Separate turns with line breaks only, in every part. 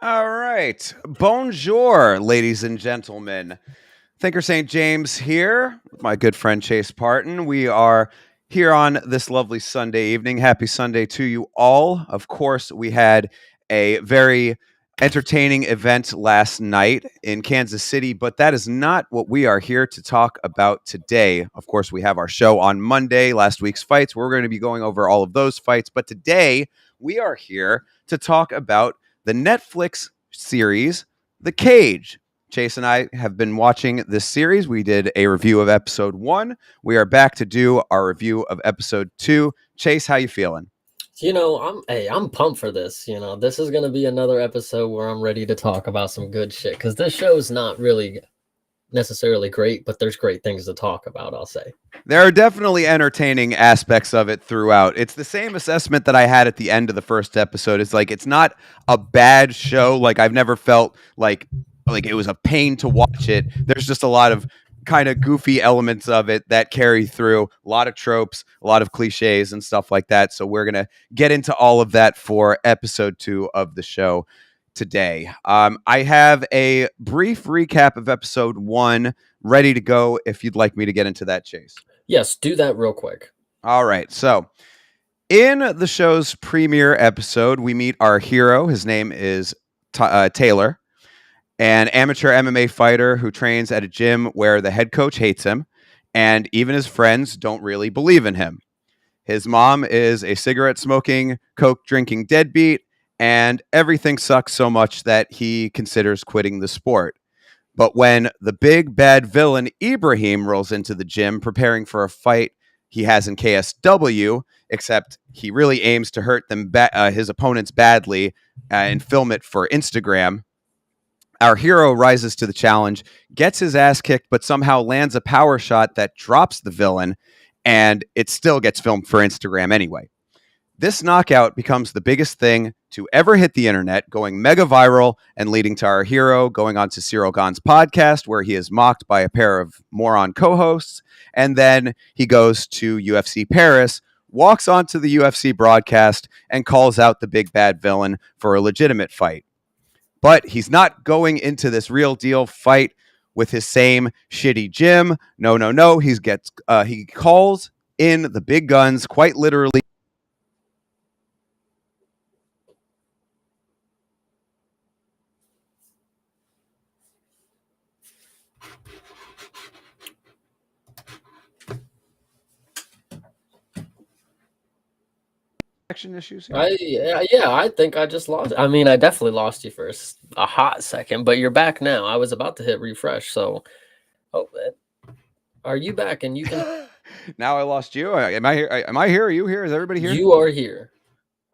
All right. Bonjour, ladies and gentlemen. Thinker St. James here with my good friend Chase Parton. We are here on this lovely Sunday evening. Happy Sunday to you all. Of course, we had a very entertaining event last night in Kansas City, but that is not what we are here to talk about today. Of course, we have our show on Monday, last week's fights. We're going to be going over all of those fights, but today we are here to talk about the Netflix series, The Cage. Chase and I have been watching this series. We did a review of episode 1. We are back to do our review of episode 2. Chase, how you feeling?
I'm pumped for this. This is going to be another episode where I'm ready to talk about some good shit, because this show is not really necessarily great, but there's great things to talk about, I'll say.
There are definitely entertaining aspects of it throughout. It's the same assessment that I had at the end of the first episode. It's like, it's not a bad show. Like, I've never felt like it was a pain to watch it. There's just a lot of kind of goofy elements of it that carry through, a lot of tropes, a lot of cliches and stuff like that. So we're going to get into all of that for episode 2 of the show today. I have a brief recap of episode 1 ready to go if you'd like me to get into that, Chase.
Yes, do that real quick.
All right. So in the show's premiere episode, we meet our hero. His name is Taylor, an amateur MMA fighter who trains at a gym where the head coach hates him, and even his friends don't really believe in him. His mom is a cigarette-smoking, coke-drinking deadbeat, and everything sucks so much that he considers quitting the sport. But when the big bad villain Ibrahim rolls into the gym preparing for a fight he has in KSW, except he really aims to hurt his opponents badly and film it for Instagram, our hero rises to the challenge, gets his ass kicked, but somehow lands a power shot that drops the villain, and it still gets filmed for Instagram anyway. This knockout becomes the biggest thing to ever hit the internet, going mega viral and leading to our hero going on to Cyril Gahn's podcast, where he is mocked by a pair of moron co-hosts. And then he goes to UFC Paris, walks onto the UFC broadcast, and calls out the big bad villain for a legitimate fight. But he's not going into this real deal fight with his same shitty gym. No. He calls in the big guns, quite literally. Issues here?
I think I just lost. I mean, I definitely lost you for a hot second, but you're back now. I was about to hit refresh, so are you back? And you can.
Now I lost you. Am I here? Am I here? Are you here? Is everybody here?
You are here.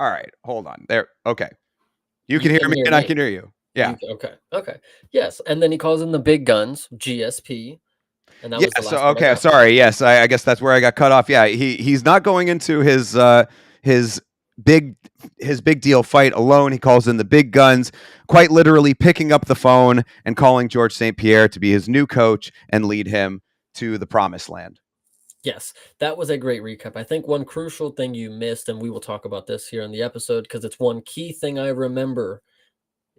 All right, hold on. There. Okay, you can hear me, and I can hear you. Yeah.
Okay. Yes, and then he calls in the big guns, GSP. And that was the last
okay. Sorry. Yes, I guess that's where I got cut off. Yeah, he's not going into his big deal fight alone. He calls in the big guns, quite literally picking up the phone and calling George St. Pierre to be his new coach and lead him to the promised land.
Yes, that was a great recap. I think one crucial thing you missed, and we will talk about this here in the episode because it's one key thing I remember,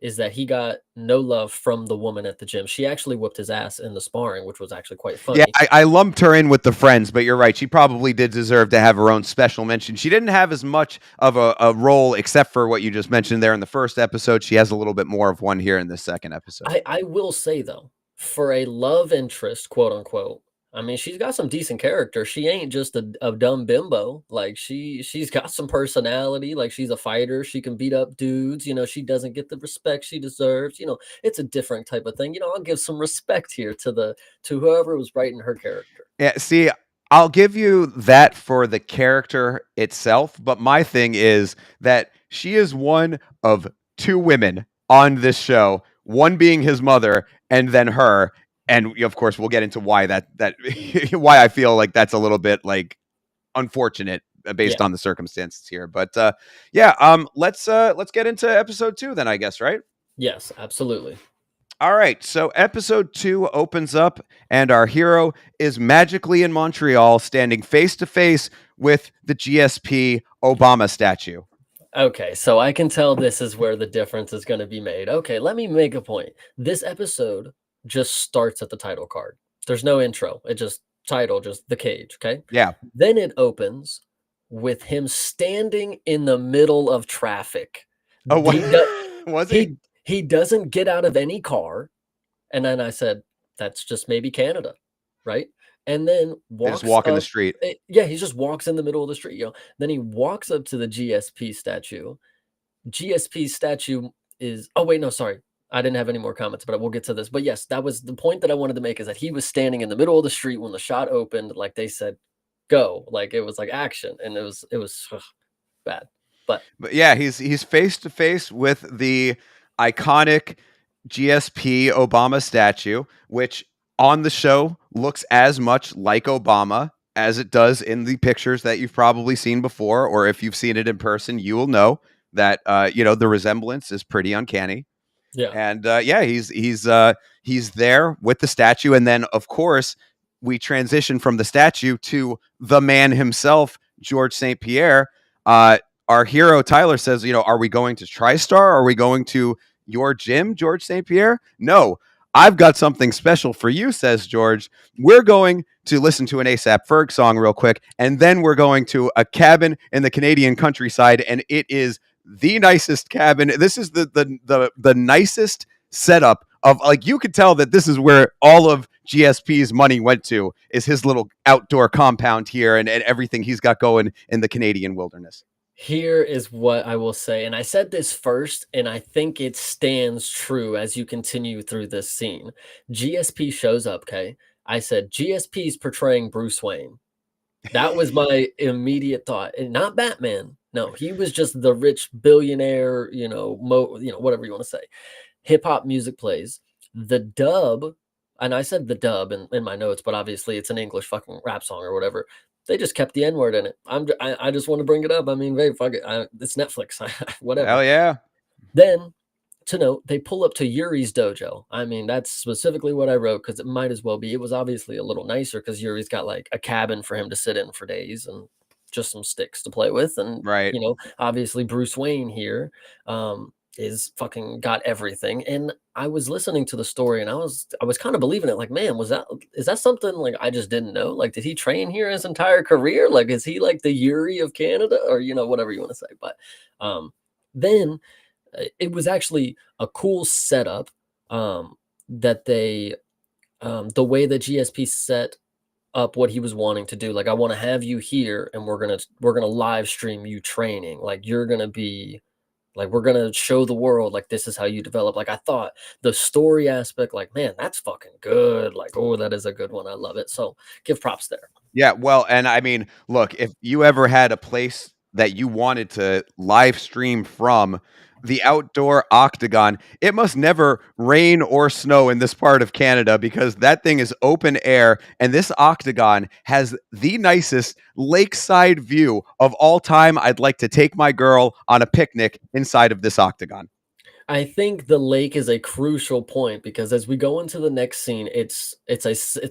is that he got no love from the woman at the gym. She actually whooped his ass in the sparring, which was actually quite funny.
Yeah, I lumped her in with the friends, but you're right. She probably did deserve to have her own special mention. She didn't have as much of a role, except for what you just mentioned there in the first episode. She has a little bit more of one here in the second episode.
I will say, though, for a love interest, quote unquote. I mean, she's got some decent character. She ain't just a dumb bimbo. Like she's got some personality. Like she's a fighter. She can beat up dudes. She doesn't get the respect she deserves. It's a different type of thing. I'll give some respect here to whoever was writing her character.
Yeah, see, I'll give you that for the character itself, but my thing is that she is one of two women on this show, one being his mother and then her. And of course, we'll get into why that why I feel like that's a little bit like unfortunate based
Yeah.
on the circumstances here. But yeah, let's get into episode 2 then, I guess, right?
Yes, absolutely.
All right, so episode 2 opens up, and our hero is magically in Montreal, standing face to face with the GSP Obama statue.
Okay, so I can tell this is where the difference is going to be made. Okay, let me make a point. This episode just starts at the title card. There's no intro. It just just the cage, okay?
Yeah.
Then it opens with him standing in the middle of traffic.
Oh, what?
He do-
Was he?
he doesn't get out of any car. And then I said, that's just maybe Canada, right? And then
They just
walks
walk in the
up.
street.
Yeah, he just walks in the middle of the street, Then he walks up to the GSP statue. GSP statue is oh wait, no, sorry. I didn't have any more comments, but we'll get to this. But yes, that was the point that I wanted to make is that he was standing in the middle of the street when the shot opened, like they said, go. Like it was like action. And it was bad. But
yeah, he's face to face with the iconic GSP Obama statue, which on the show looks as much like Obama as it does in the pictures that you've probably seen before, or if you've seen it in person, you will know that the resemblance is pretty uncanny.
yeah.
And yeah, he's there with the statue, and then of course we transition from the statue to the man himself, George St. Pierre. Our hero Tyler says, are we going to TriStar? Are we going to your gym, George St. Pierre? No, I've got something special for you, says George. We're going to listen to an ASAP Ferg song real quick, and then we're going to a cabin in the Canadian countryside, and it is the nicest cabin. This is the nicest setup of, like, you could tell that this is where all of GSP's money went to, is his little outdoor compound here and everything he's got going in the Canadian wilderness.
Here is what I will say, and I said this first, and I think it stands true as you continue through this scene. GSP shows up, okay? I said, GSP's portraying Bruce Wayne. That was my immediate thought. And not Batman. No, he was just the rich billionaire, whatever you want to say. Hip hop music plays. The dub, and I said the dub in my notes, but obviously it's an English fucking rap song or whatever. They just kept the N-word in it. I just want to bring it up. I mean, hey, fuck it. It's Netflix. Whatever.
Hell yeah.
Then, to note, they pull up to Yuri's dojo. I mean, that's specifically what I wrote because it might as well be. It was obviously a little nicer because Yuri's got like a cabin for him to sit in for days and just some sticks to play with. And,
Right.
Obviously Bruce Wayne here is fucking got everything. And I was listening to the story and I was kind of believing it. Like, man, is that something like I just didn't know? Like, did he train here his entire career? Like, is he like the Yuri of Canada or, whatever you want to say? But then it was actually a cool setup that they the way that GSP set up what he was wanting to do. Like, I want to have you here and we're gonna live stream you training. Like, you're gonna be like, we're gonna show the world like this is how you develop. Like, I thought the story aspect, like, man, that's fucking good. Like, oh, that is a good one. I love it. So give props there.
Yeah, well, and I mean, look, if you ever had a place that you wanted to live stream from, the outdoor octagon, it must never rain or snow in this part of Canada because that thing is open air, and this octagon has the nicest lakeside view of all time. I'd like to take my girl on a picnic inside of this octagon.
I think the lake is a crucial point because as we go into the next scene, it's a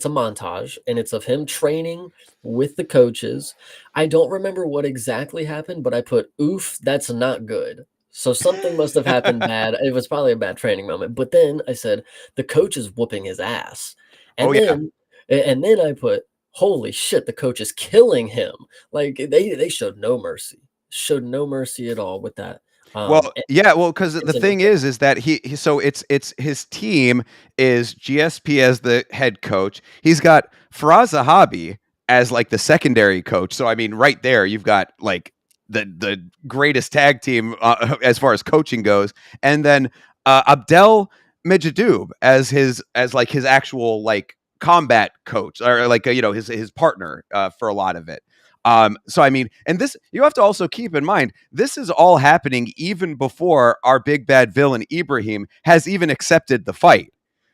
montage and it's of him training with the coaches. I don't remember what exactly happened, but I put, oof, that's not good. So something must have happened bad. It was probably a bad training moment. But then I said, the coach is whooping his ass. And
Oh, yeah.
then I put, holy shit, the coach is killing him. Like they showed no mercy. Showed no mercy at all with that.
Well,
And
yeah, well, because the
it's
thing
interesting.
is that so it's his team is GSP as the head coach. He's got Faraz Zahabi as like the secondary coach. So I mean, right there, you've got like the greatest tag team as far as coaching goes, and then Abdel Mejadoub as like his actual like combat coach or like his partner for a lot of it. So I mean, and this you have to also keep in mind, this is all happening even before our big bad villain Ibrahim has even accepted the fight.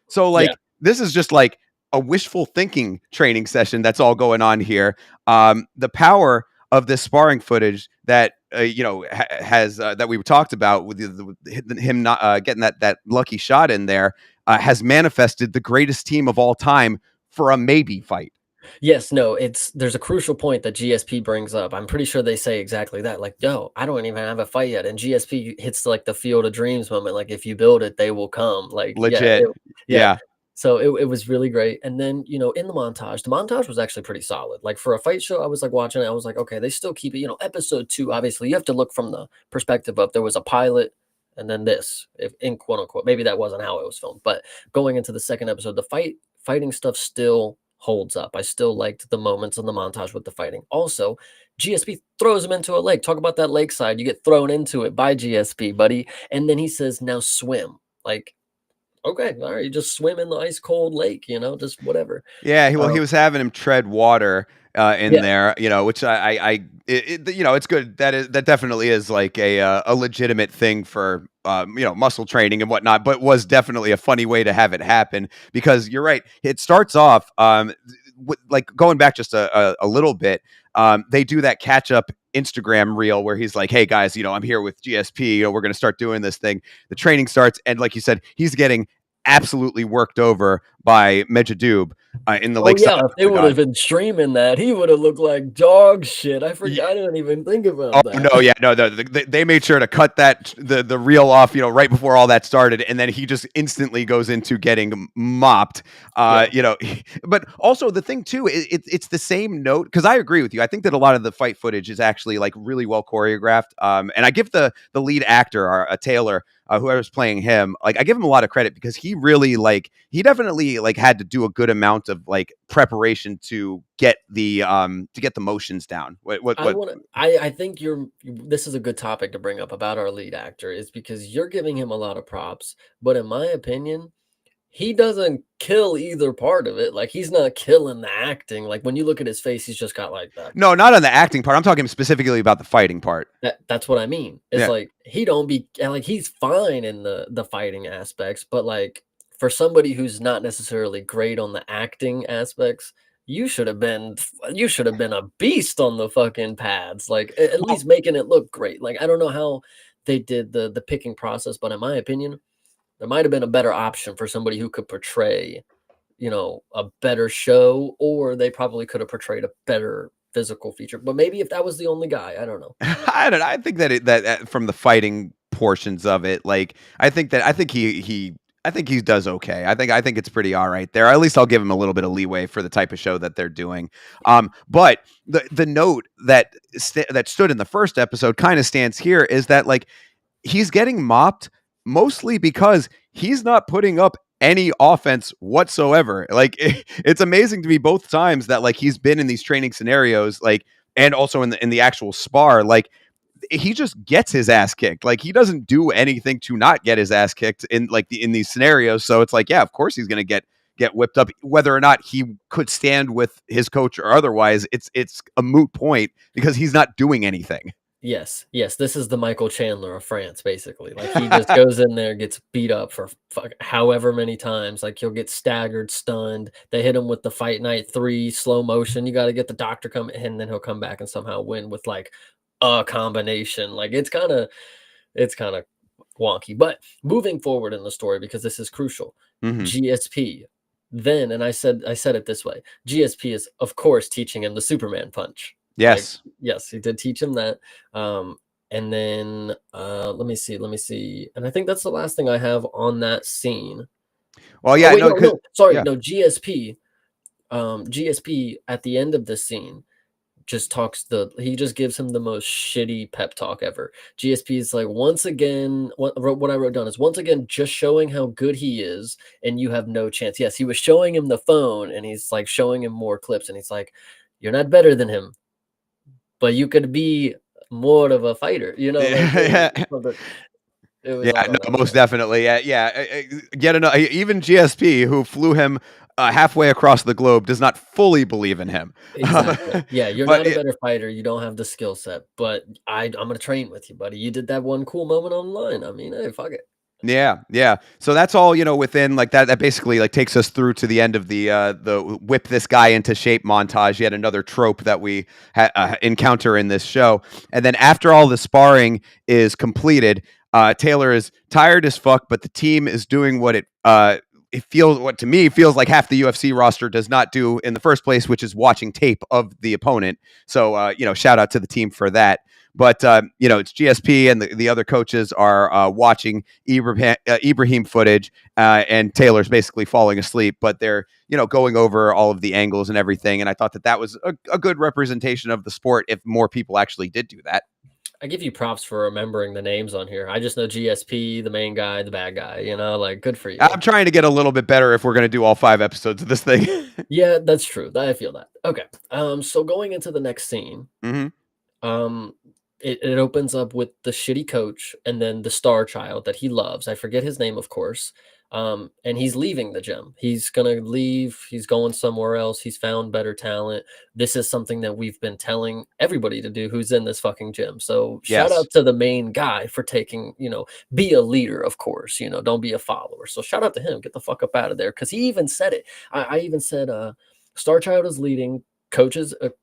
So
Yeah.
like this is just like a wishful thinking training session that's all going on here. The power of this sparring footage that has that we talked about with him not getting that lucky shot in there has manifested the greatest team of all time for a maybe fight.
Yes, no, there's a crucial point that GSP brings up. I'm pretty sure they say exactly that. Like, yo, I don't even have a fight yet. And GSP hits like the field of dreams moment. Like, if you build it, they will come. Like,
Legit.
yeah.
Yeah.
So it was really great. And then, in the montage was actually pretty solid. Like for a fight show, I was like watching it. I was like, okay, they still keep it, episode 2, obviously you have to look from the perspective of there was a pilot and then this, if in quote unquote, maybe that wasn't how it was filmed. But going into the second episode, the fighting stuff still holds up. I still liked the moments in the montage with the fighting. Also, GSP throws him into a lake. Talk about that lakeside. You get thrown into it by GSP, buddy. And then he says, now swim. Like, okay, all right, you just swim in the ice cold lake, just whatever.
Yeah, he
Um,
was having him tread water in
yeah,
there, which it's good. That definitely is like a legitimate thing for muscle training and whatnot, but was definitely a funny way to have it happen because you're right. It starts off like going back just a little bit. They do that catch up Instagram reel where he's like, "Hey guys, I'm here with GSP. We're going to start doing this thing." The training starts, and like you said, he's getting absolutely worked over by Mejadoub in the
oh,
lakeside
yeah, if they would
octagon.
have been streaming that, he would have looked like dog shit. I forgot I didn't even think
Oh
about that.
no, yeah, no, they made sure to cut the reel off, right before all that started, and then he just instantly goes into getting mopped.
Yeah.
But also the thing too, it's the same note because I agree with you. I think that a lot of the fight footage is actually like really well choreographed. And I give the lead actor, Taylor, whoever's playing him, like I give him a lot of credit because he definitely like had to do a good amount of like preparation to get the motions down. What
I think this is a good topic to bring up about our lead actor is because you're giving him a lot of props, but in my opinion, he doesn't kill either part of it. Like he's not killing the acting. Like when you look at his face, he's just got like that.
No, not on the acting part. I'm talking specifically about the fighting part.
That's what I mean. It's
Yeah.
like he don't be and like he's fine in the fighting aspects, but like for somebody who's not necessarily great on the acting aspects, you should have been a beast on the fucking pads. Like at
Well,
least making it look great. Like I don't know how they did the picking process, but in my opinion, there might have been a better option for somebody who could portray, a better show, or they probably could have portrayed a better physical feature. But maybe if that was the only guy, I don't know.
I don't know. I think that from the fighting portions of it, like I think he does okay. I think it's pretty all right there. At least I'll give him a little bit of leeway for the type of show that they're doing. But the note that stood in the first episode kind of stands here is that like he's getting mopped mostly because he's not putting up any offense whatsoever. Like it's amazing to me both times that like he's been in these training scenarios, like and also in the actual spar, like he just gets his ass kicked. Like he doesn't do anything to not get his ass kicked in in these scenarios. So it's like, yeah, of course he's gonna get whipped up, whether or not he could stand with his coach or otherwise. It's a moot point because he's not doing anything.
Yes, yes, this is the Michael Chandler of France, basically. Like he just goes in there, gets beat up for however many times. Like he'll get staggered, stunned. They hit him with the Fight Night 3 slow motion. You got to get the doctor come in, and then he'll come back and somehow win with like a combination. Like it's kind of wonky. But moving forward in the story, because this is crucial,
Hmm.
GSP. Then, and I said it this way: GSP is of course teaching him the Superman punch. Like,
Yes.
yes, he did teach him that. And then let me see. And I think that's the last thing I have on that scene.
Well,
Oh
yeah,
wait,
no,
no,
because
no, sorry,
yeah.
no, GSP. GSP at the end of the scene just he just gives him the most shitty pep talk ever. GSP is like, once again, what I wrote down is, once again, just showing how good he is, and you have no chance. Yes, he was showing him the phone, and he's like showing him more clips, and he's like, you're not better than him, but you could be more of a fighter, like
Yeah.
it was
Yeah,
all
no,
that was
most definitely. Yeah, yeah. Get another. Even GSP, who flew him halfway across the globe, does not fully believe in him.
exactly. Yeah, you're
But
not a better fighter. You don't have the skill set, but I'm gonna train with you, buddy. You did that one cool moment online. I mean, hey, fuck it.
yeah, yeah. So that's all, within like that. That basically like takes us through to the end of the whip this guy into shape montage. Yet another trope that we encounter in this show. And then after all the sparring is completed, Taylor is tired as fuck, but the team is doing what what to me feels like half the UFC roster does not do in the first place, which is watching tape of the opponent. So shout out to the team for that. But it's GSP and the other coaches are watching Ibrahim footage, and Taylor's basically falling asleep. But they're going over all of the angles and everything. And I thought that was a good representation of the sport if more people actually did do that.
I give you props for remembering the names on here. I just know GSP, the main guy, the bad guy. Like, good for you.
I'm trying to get a little bit better if we're going to do all 5 episodes of this thing.
Yeah, that's true. I feel that. Okay. So going into the next scene,
Mm-hmm.
It opens up with the shitty coach and then the star child that he loves. I forget his name, of course. And he's leaving the gym. He's gonna leave. He's going somewhere else. He's found better talent. This is something that we've been telling everybody to do who's in this fucking gym. So shout
Yes.
out to the main guy for taking, be a leader, of course. Don't be a follower. So shout out to him. Get the fuck up out of there. Because he even said it. I even said, Star Child is leading.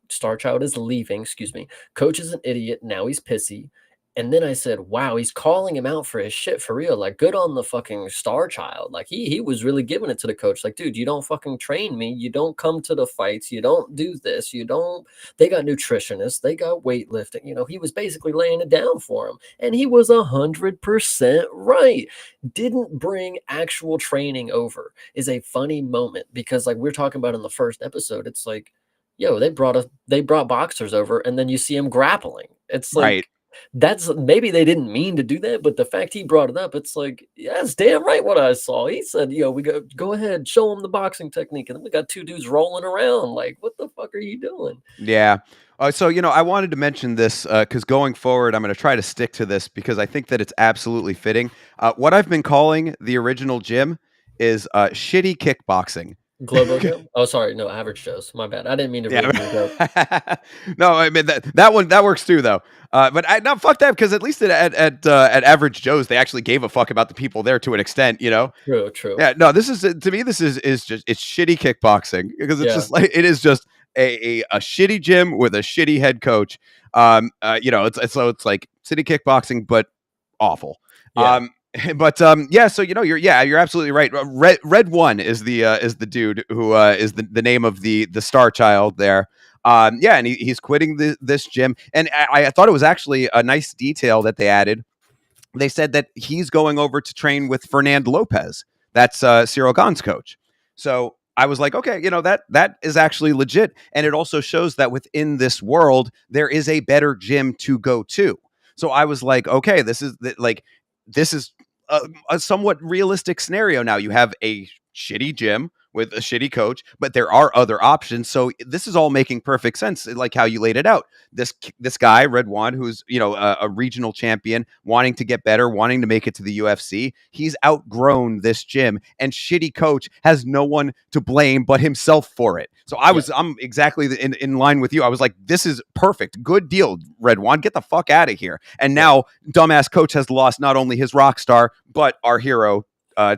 Star Child is leaving. Excuse me. Coach is an idiot. Now he's pissy. And then I said, wow, he's calling him out for his shit for real. Like, good on the fucking Star Child. Like, he was really giving it to the coach. Like, dude, you don't fucking train me. You don't come to the fights. You don't do this. They got nutritionists. They got weightlifting. He was basically laying it down for him. And he was 100% right. Didn't bring actual training over is a funny moment because, like, we're talking about in the first episode, it's like, yo, they brought boxers over and then you see him grappling. It's like,
Right.
that's maybe they didn't mean to do that, but the fact he brought it up, it's like, yeah, that's damn right what I saw. He said, we go ahead, show him the boxing technique. And then we got 2 dudes rolling around. Like, what the fuck are you doing?
Yeah. So, I wanted to mention this because going forward, I'm going to try to stick to this because I think that it's absolutely fitting. What I've been calling the original gym is shitty kickboxing.
Globo Joe? Oh, sorry. No, Average Joe's. My bad. I didn't mean to ruin your joke.
Yeah. No, I mean that one that works too though. But no, fuck that because at least at Average Joe's they actually gave a fuck about the people there to an extent.
True.
Yeah. No, this is to me. This is just it's shitty kickboxing because it's just like it is just a shitty gym with a shitty head coach. It's like city kickboxing but awful.
Yeah.
But yeah, so you're absolutely right. Red One is the dude who is the name of the star child there. Yeah, and he's quitting this gym, and I thought it was actually a nice detail that they added. They said that he's going over to train with Fernand Lopez. That's Cyril Gane's coach. So I was like, okay, that is actually legit, and it also shows that within this world there is a better gym to go to. So I was like, okay, this is a somewhat realistic scenario. Now you have a shitty gym with a shitty coach, but there are other options. So this is all making perfect sense, like how you laid it out. This guy, Red One, who's a regional champion, wanting to get better, wanting to make it to the UFC. He's outgrown this gym, and shitty coach has no one to blame but himself for it. So I'm exactly in line with you. I was like, this is perfect, good deal, Red One. Get the fuck out of here. And now, dumbass coach has lost not only his rock star but our hero.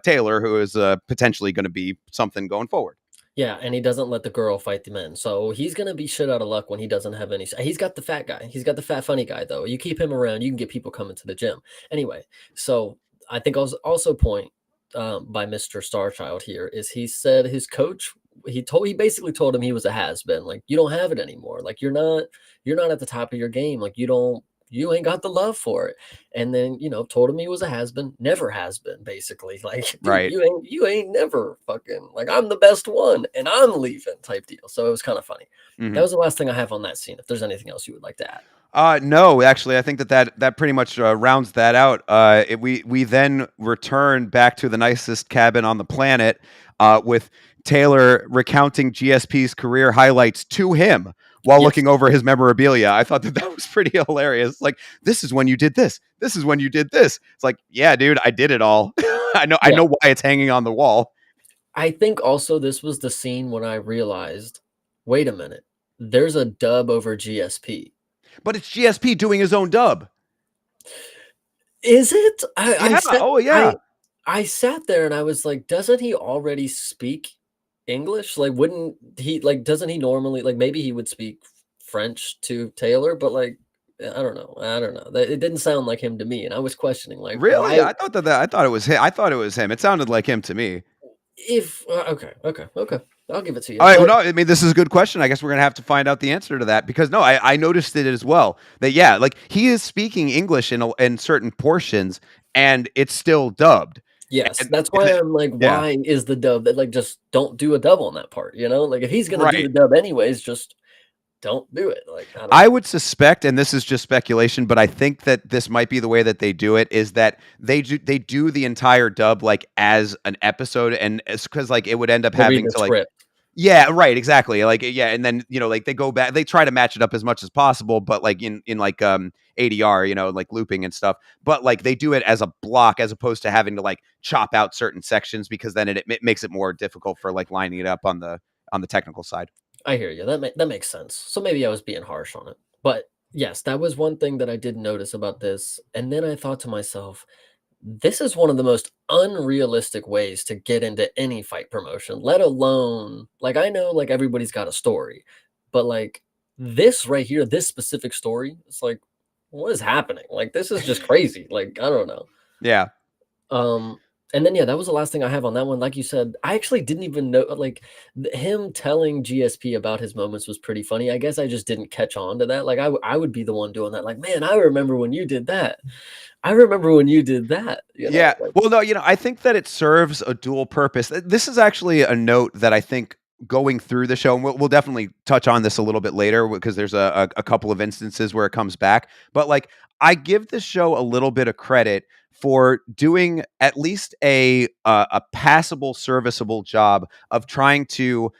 Taylor, who is potentially going to be something going forward.
Yeah, and he doesn't let the girl fight the men. So he's going to be shit out of luck when he doesn't have any. He's got the fat guy. He's got the fat, funny guy, though. You keep him around, you can get people coming to the gym. Anyway, so I think I was also point by Mr. Starchild here is he said his coach, he basically told him he was a has-been. Like, you don't have it anymore. Like, you're not at the top of your game. Like, you don't you ain't got the love for it. And then, told him he was a has-been, never has been, basically. Like, dude,
Right.
you ain't never fucking, like, I'm the best one and I'm leaving type deal. So it was kind of funny. That
Mhm.
was the last thing I have on that scene. If there's anything else you would like to add.
No, actually, I think that pretty much rounds that out. We then return back to the nicest cabin on the planet, with Taylor recounting GSP's career highlights to him while
Yes.
looking over his memorabilia. I thought that was pretty hilarious. Like, this is when you did this. This is when you did this. It's like, yeah, dude, I did it all. I know. I
Yeah.
know why it's hanging on the wall.
I think also this was the scene when I realized, wait a minute, there's a dub over GSP.
But it's GSP doing his own dub.
Is it? I
Yeah.
sat
Oh, yeah.
I sat there and I was like, doesn't he already speak English? Like, wouldn't he, like, doesn't he normally, like, maybe he would speak French to Taylor, but like, I don't know. I don't know. It didn't sound like him to me, and I was questioning, like,
Really?
why?
I thought it was him. I thought it was him. It sounded like him to me.
If okay, okay, okay, I'll give it to you.
All right. Well,
But
no, I mean, this is a good question. I guess we're gonna have to find out the answer to that because no, I noticed it as well. That yeah, like he is speaking English in certain portions, and it's still dubbed.
yes,
And,
that's
and
why I'm like,
yeah,
why is the dub that, like, just don't do a dub on that part? Like, if he's gonna do the
right.
dub anyways, just don't do it. Like, I don't
I
know.
would suspect, and this is just speculation, but I think that this might be the way that they do it. Is that they do the entire dub like as an episode, and it's because like it would end up
They read
having
the
to like.
script.
Yeah, right, exactly. Like, yeah, and then like they go back, they try to match it up as much as possible, but like in like ADR, like looping and stuff. But like they do it as a block as opposed to having to like chop out certain sections because then it makes it more difficult for like lining it up on the technical side.
I hear you. That makes sense. So maybe I was being harsh on it. But yes, that was one thing that I did notice about this. And then I thought to myself, this is one of the most unrealistic ways to get into any fight promotion, let alone, like, I know, like, everybody's got a story, but like this right here, this specific story, it's like, what is happening? Like, this is just crazy. Like, I don't know.
Yeah,
Um, and then yeah, that was the last thing I have on that one. Like you said, I actually didn't even know, like, him telling GSP about his moments was pretty funny. I guess I just didn't catch on to that. Like, I would be the one doing that. Like, man, I remember when you did that. I remember when you did that.
yeah.
Like,
Well, no, I think that it serves a dual purpose. This is actually a note that I think going through the show, and we'll definitely touch on this a little bit later because there's a couple of instances where it comes back. But like, I give this show a little bit of credit for doing at least a passable, serviceable job of trying to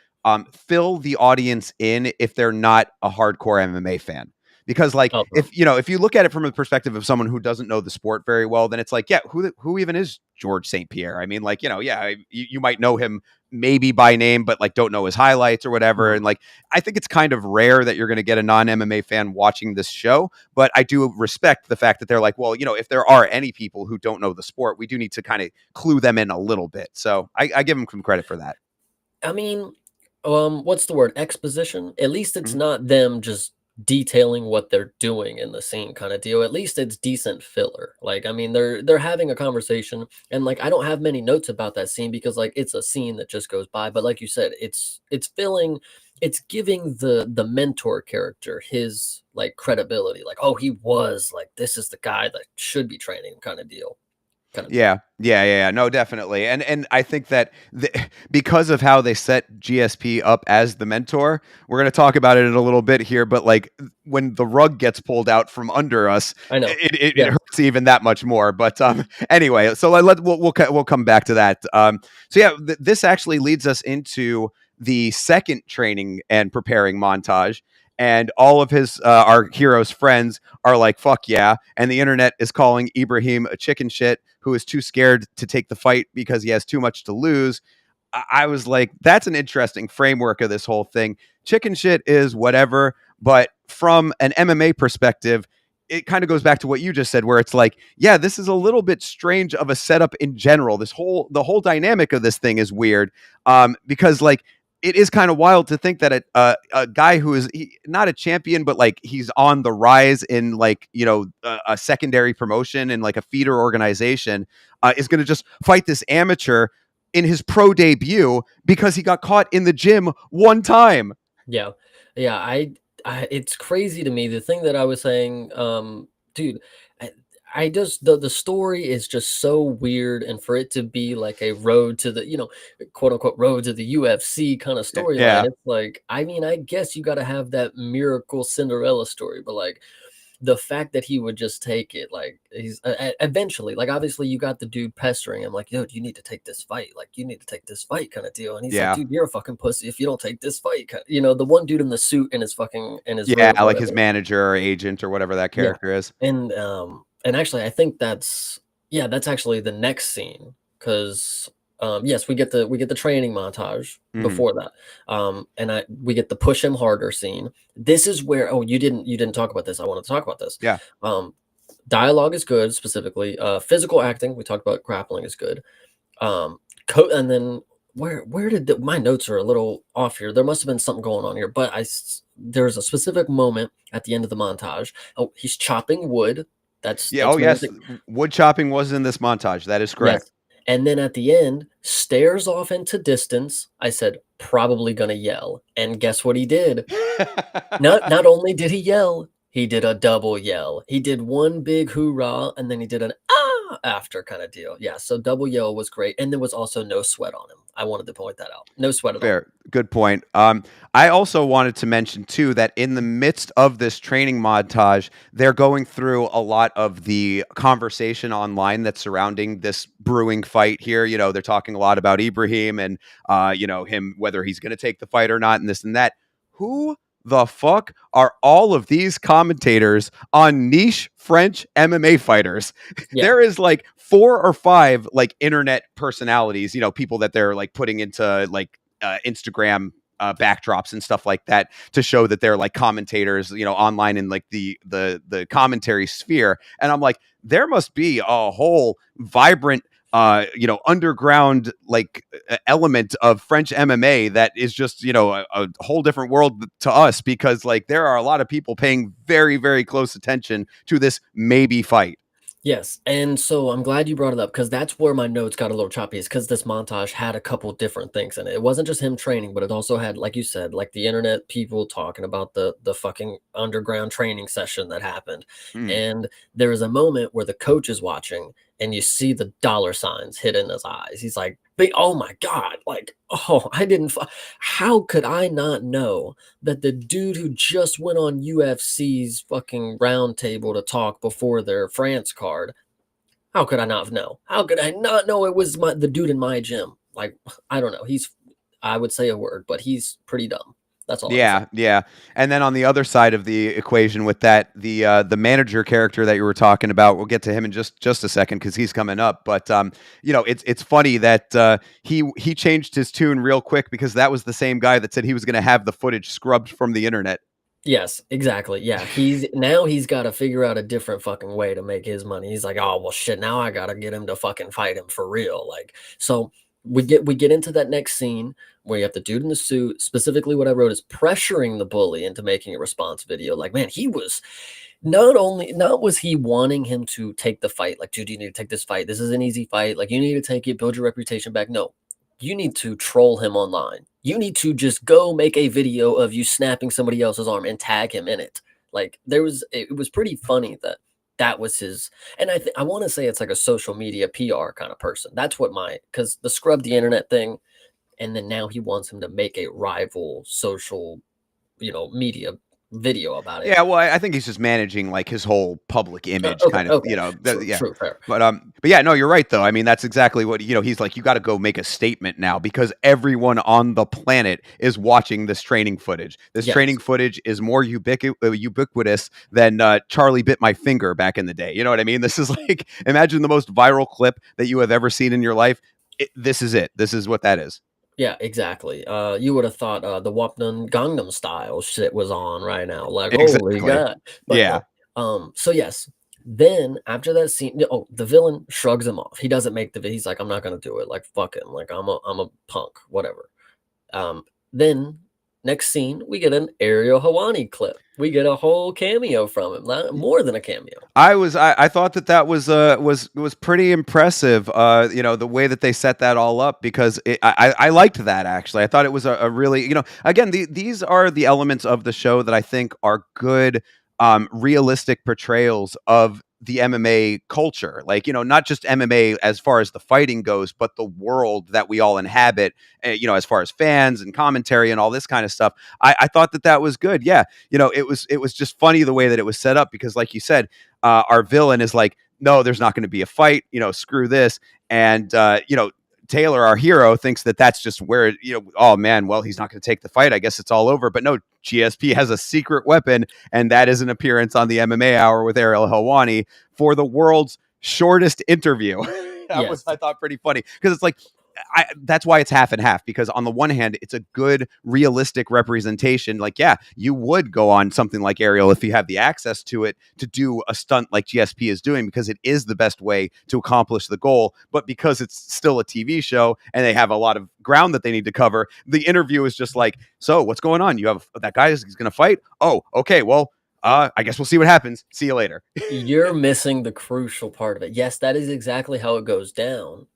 fill the audience in if they're not a hardcore MMA fan. Because like
oh,
if you look at it from the perspective of someone who doesn't know the sport very well, then it's like, yeah, who even is George St. Pierre? I mean, like, yeah, you might know him maybe by name, but like don't know his highlights or whatever.
mhm.
And like, I think it's kind of rare that you're going to get a non MMA fan watching this show. But I do respect the fact that they're like, well, if there are any people who don't know the sport, we do need to kind of clue them in a little bit. So I give them some credit for that.
I mean, what's the word? Exposition? At least it's
Mhm.
not them just detailing what they're doing in the scene kind of deal. At least it's decent filler. Like, I mean, they're having a conversation, and like, I don't have many notes about that scene because like it's a scene that just goes by. But like you said, it's filling, it's giving the mentor character his like credibility. Like, oh, he was like, this is the guy that should be training him kind of deal. Kind of deal.
Yeah. No, definitely. And I think that because of how they set GSP up as the mentor, we're going to talk about it in a little bit here. But like when the rug gets pulled out from under us,
I know.
it
Yeah.
hurts even that much more. But anyway, so we'll come back to that. So yeah, this actually leads us into the second training and preparing montage. And all of our hero's friends are like, fuck yeah. And the internet is calling Ibrahim a chicken shit who is too scared to take the fight because he has too much to lose. I was like, that's an interesting framework of this whole thing. Chicken shit is whatever, but from an MMA perspective, it kind of goes back to what you just said, where it's like, yeah, this is a little bit strange of a setup in general. The whole dynamic of this thing is weird, because like it is kind of wild to think that a guy who is not a champion, but like he's on the rise in like, a secondary promotion and like a feeder organization, is going to just fight this amateur in his pro debut because he got caught in the gym one time.
Yeah. Yeah, it's crazy to me. The thing that I was saying, dude, I, I just the story is just so weird, and for it to be like a road to the quote unquote road to the UFC kind of storyline,
Yeah,
it's like I mean I guess you got to have that miracle Cinderella story, but like the fact that he would just take it, like he's eventually, like obviously you got the dude pestering him, like, yo, you need to take this fight, like you need to take this fight, kind of deal. And he's like,
yeah,
dude, you're a fucking pussy if you don't take this fight. The one dude in the suit in his fucking in his
yeah,
room,
like his
whatever.
manager or agent or whatever that
Yeah.
character is.
And actually I think that's yeah, that's actually the next scene because yes, we get the training montage
Mhm.
before that. And we get the push him harder scene. This is where you didn't talk about this. I wanted to talk about this.
Yeah.
Um Dialogue is good, specifically. Physical acting, we talked about grappling is good. And then where did my notes are a little off here. There must have been something going on here, but there's a specific moment at the end of the montage. Oh, he's chopping wood. That's
Yeah,
that's
oh,
very
yes, wood chopping was in this montage, that is correct.
yes. And then at the end, stares off into distance. I said, probably gonna yell. And guess what he did? Not only did he yell, he did a double yell. He did one big hoorah, and then he did an "ah" after kinda deal. Yeah, so double yell was great, and there was also no sweat on him. I wanted to point that out. No sweat at all.
Fair. Good point. I also wanted to mention too that in the midst of this training montage, they're going through a lot of the conversation online that's surrounding this brewing fight here. You know, they're talking a lot about Ibrahim and him whether he's going to take the fight or not, and this and that. Who the fuck are all of these commentators on niche French MMA fighters?
Yeah.
There is like 4 or 5 like internet personalities, people that they're like putting into like Instagram backdrops and stuff like that to show that they're like commentators, online in like the commentary sphere. And I'm like, there must be a whole vibrant underground like element of French MMA that is just, a whole different world to us, because like there are a lot of people paying very, very close attention to this maybe fight.
Yes, and so I'm glad you brought it up because that's where my notes got a little choppy. Is because this montage had a couple different things in it. It wasn't just him training, but it also had, like you said, like the internet people talking about the fucking underground training session that happened.
Mm.
And there is a moment where the coach is watching, and you see the dollar signs hit in his eyes. He's like, "Oh my god!" Like, oh, I didn't. How could I not know that the dude who just went on UFC's fucking roundtable to talk before their France card, how could I not know? How could I not know it was the dude in my gym? Like, I don't know. I would say a word, but he's pretty dumb. That's all I would say.
Yeah, yeah. And then on the other side of the equation with that, the manager character that you were talking about, we'll get to him in just a second because he's coming up. But it's funny that he changed his tune real quick because that was the same guy that said he was going to have the footage scrubbed from the internet.
Yes, exactly. Yeah, he's got to figure out a different fucking way to make his money. He's like, oh well, shit. Now I got to get him to fucking fight him for real. Like, so we get into that next scene where you have the dude in the suit. Specifically, what I wrote is pressuring the bully into making a response video. Like, man, he was not was he wanting him to take the fight. Like, dude, you need to take this fight. This is an easy fight. Like, you need to take it, build your reputation back. No, you need to troll him online. You need to just go make a video of you snapping somebody else's arm and tag him in it. Like it was pretty funny that was his. And I want to say it's like a social media PR kind of person. That's what because the scrub the internet thing, and then now he wants him to make a rival social, media video about it.
Yeah, well, I think he's just managing like his whole public image,
Okay,
kind of,
okay, true,
yeah.
true, fair.
But yeah, no, you're right though. I mean, that's exactly what he's like. You got to go make a statement now because everyone on the planet is watching this training footage. This
Yes.
training footage is more ubiquitous than Charlie bit my finger back in the day. You know what I mean? This is like, imagine the most viral clip that you have ever seen in your life. This is it. This is what that is.
Yeah, exactly. You would have thought the Wapnan Gangnam Style shit was on right now. Like, holy
Exactly.
god! But
Yeah.
no. So yes. Then after that scene, oh, the villain shrugs him off. He doesn't make he's like, I'm not gonna do it. Like, fuck him. Like, I'm a punk. Whatever. Then next scene, we get an Ariel Hawani clip. We get a whole cameo from him. More than a cameo.
I thought that was pretty impressive. The way that they set that all up, because I liked that actually. I thought it was a really, again, these are the elements of the show that I think are good realistic portrayals of the MMA culture, like, not just MMA as far as the fighting goes, but the world that we all inhabit, as far as fans and commentary and all this kind of stuff. I thought that was good. Yeah. It was just funny the way that it was set up, because like you said, our villain is like, no, there's not going to be a fight, screw this. And, Taylor, our hero, thinks that that's just where, oh man, well, he's not going to take the fight. I guess it's all over. But no, GSP has a secret weapon, and that is an appearance on the MMA Hour with Ariel Helwani for the world's shortest interview. That was, I thought, pretty funny, because it's like, that's why it's half and half, because on the one hand, it's a good, realistic representation. Like, yeah, you would go on something like Ariel if you have the access to it to do a stunt like GSP is doing, because it is the best way to accomplish the goal. But because it's still a TV show and they have a lot of ground that they need to cover, the interview is just like, so what's going on? You have that guy is going to fight? Oh, okay, well, I guess we'll see what happens. See you later.
You're missing the crucial part of it. Yes, that is exactly how it goes down.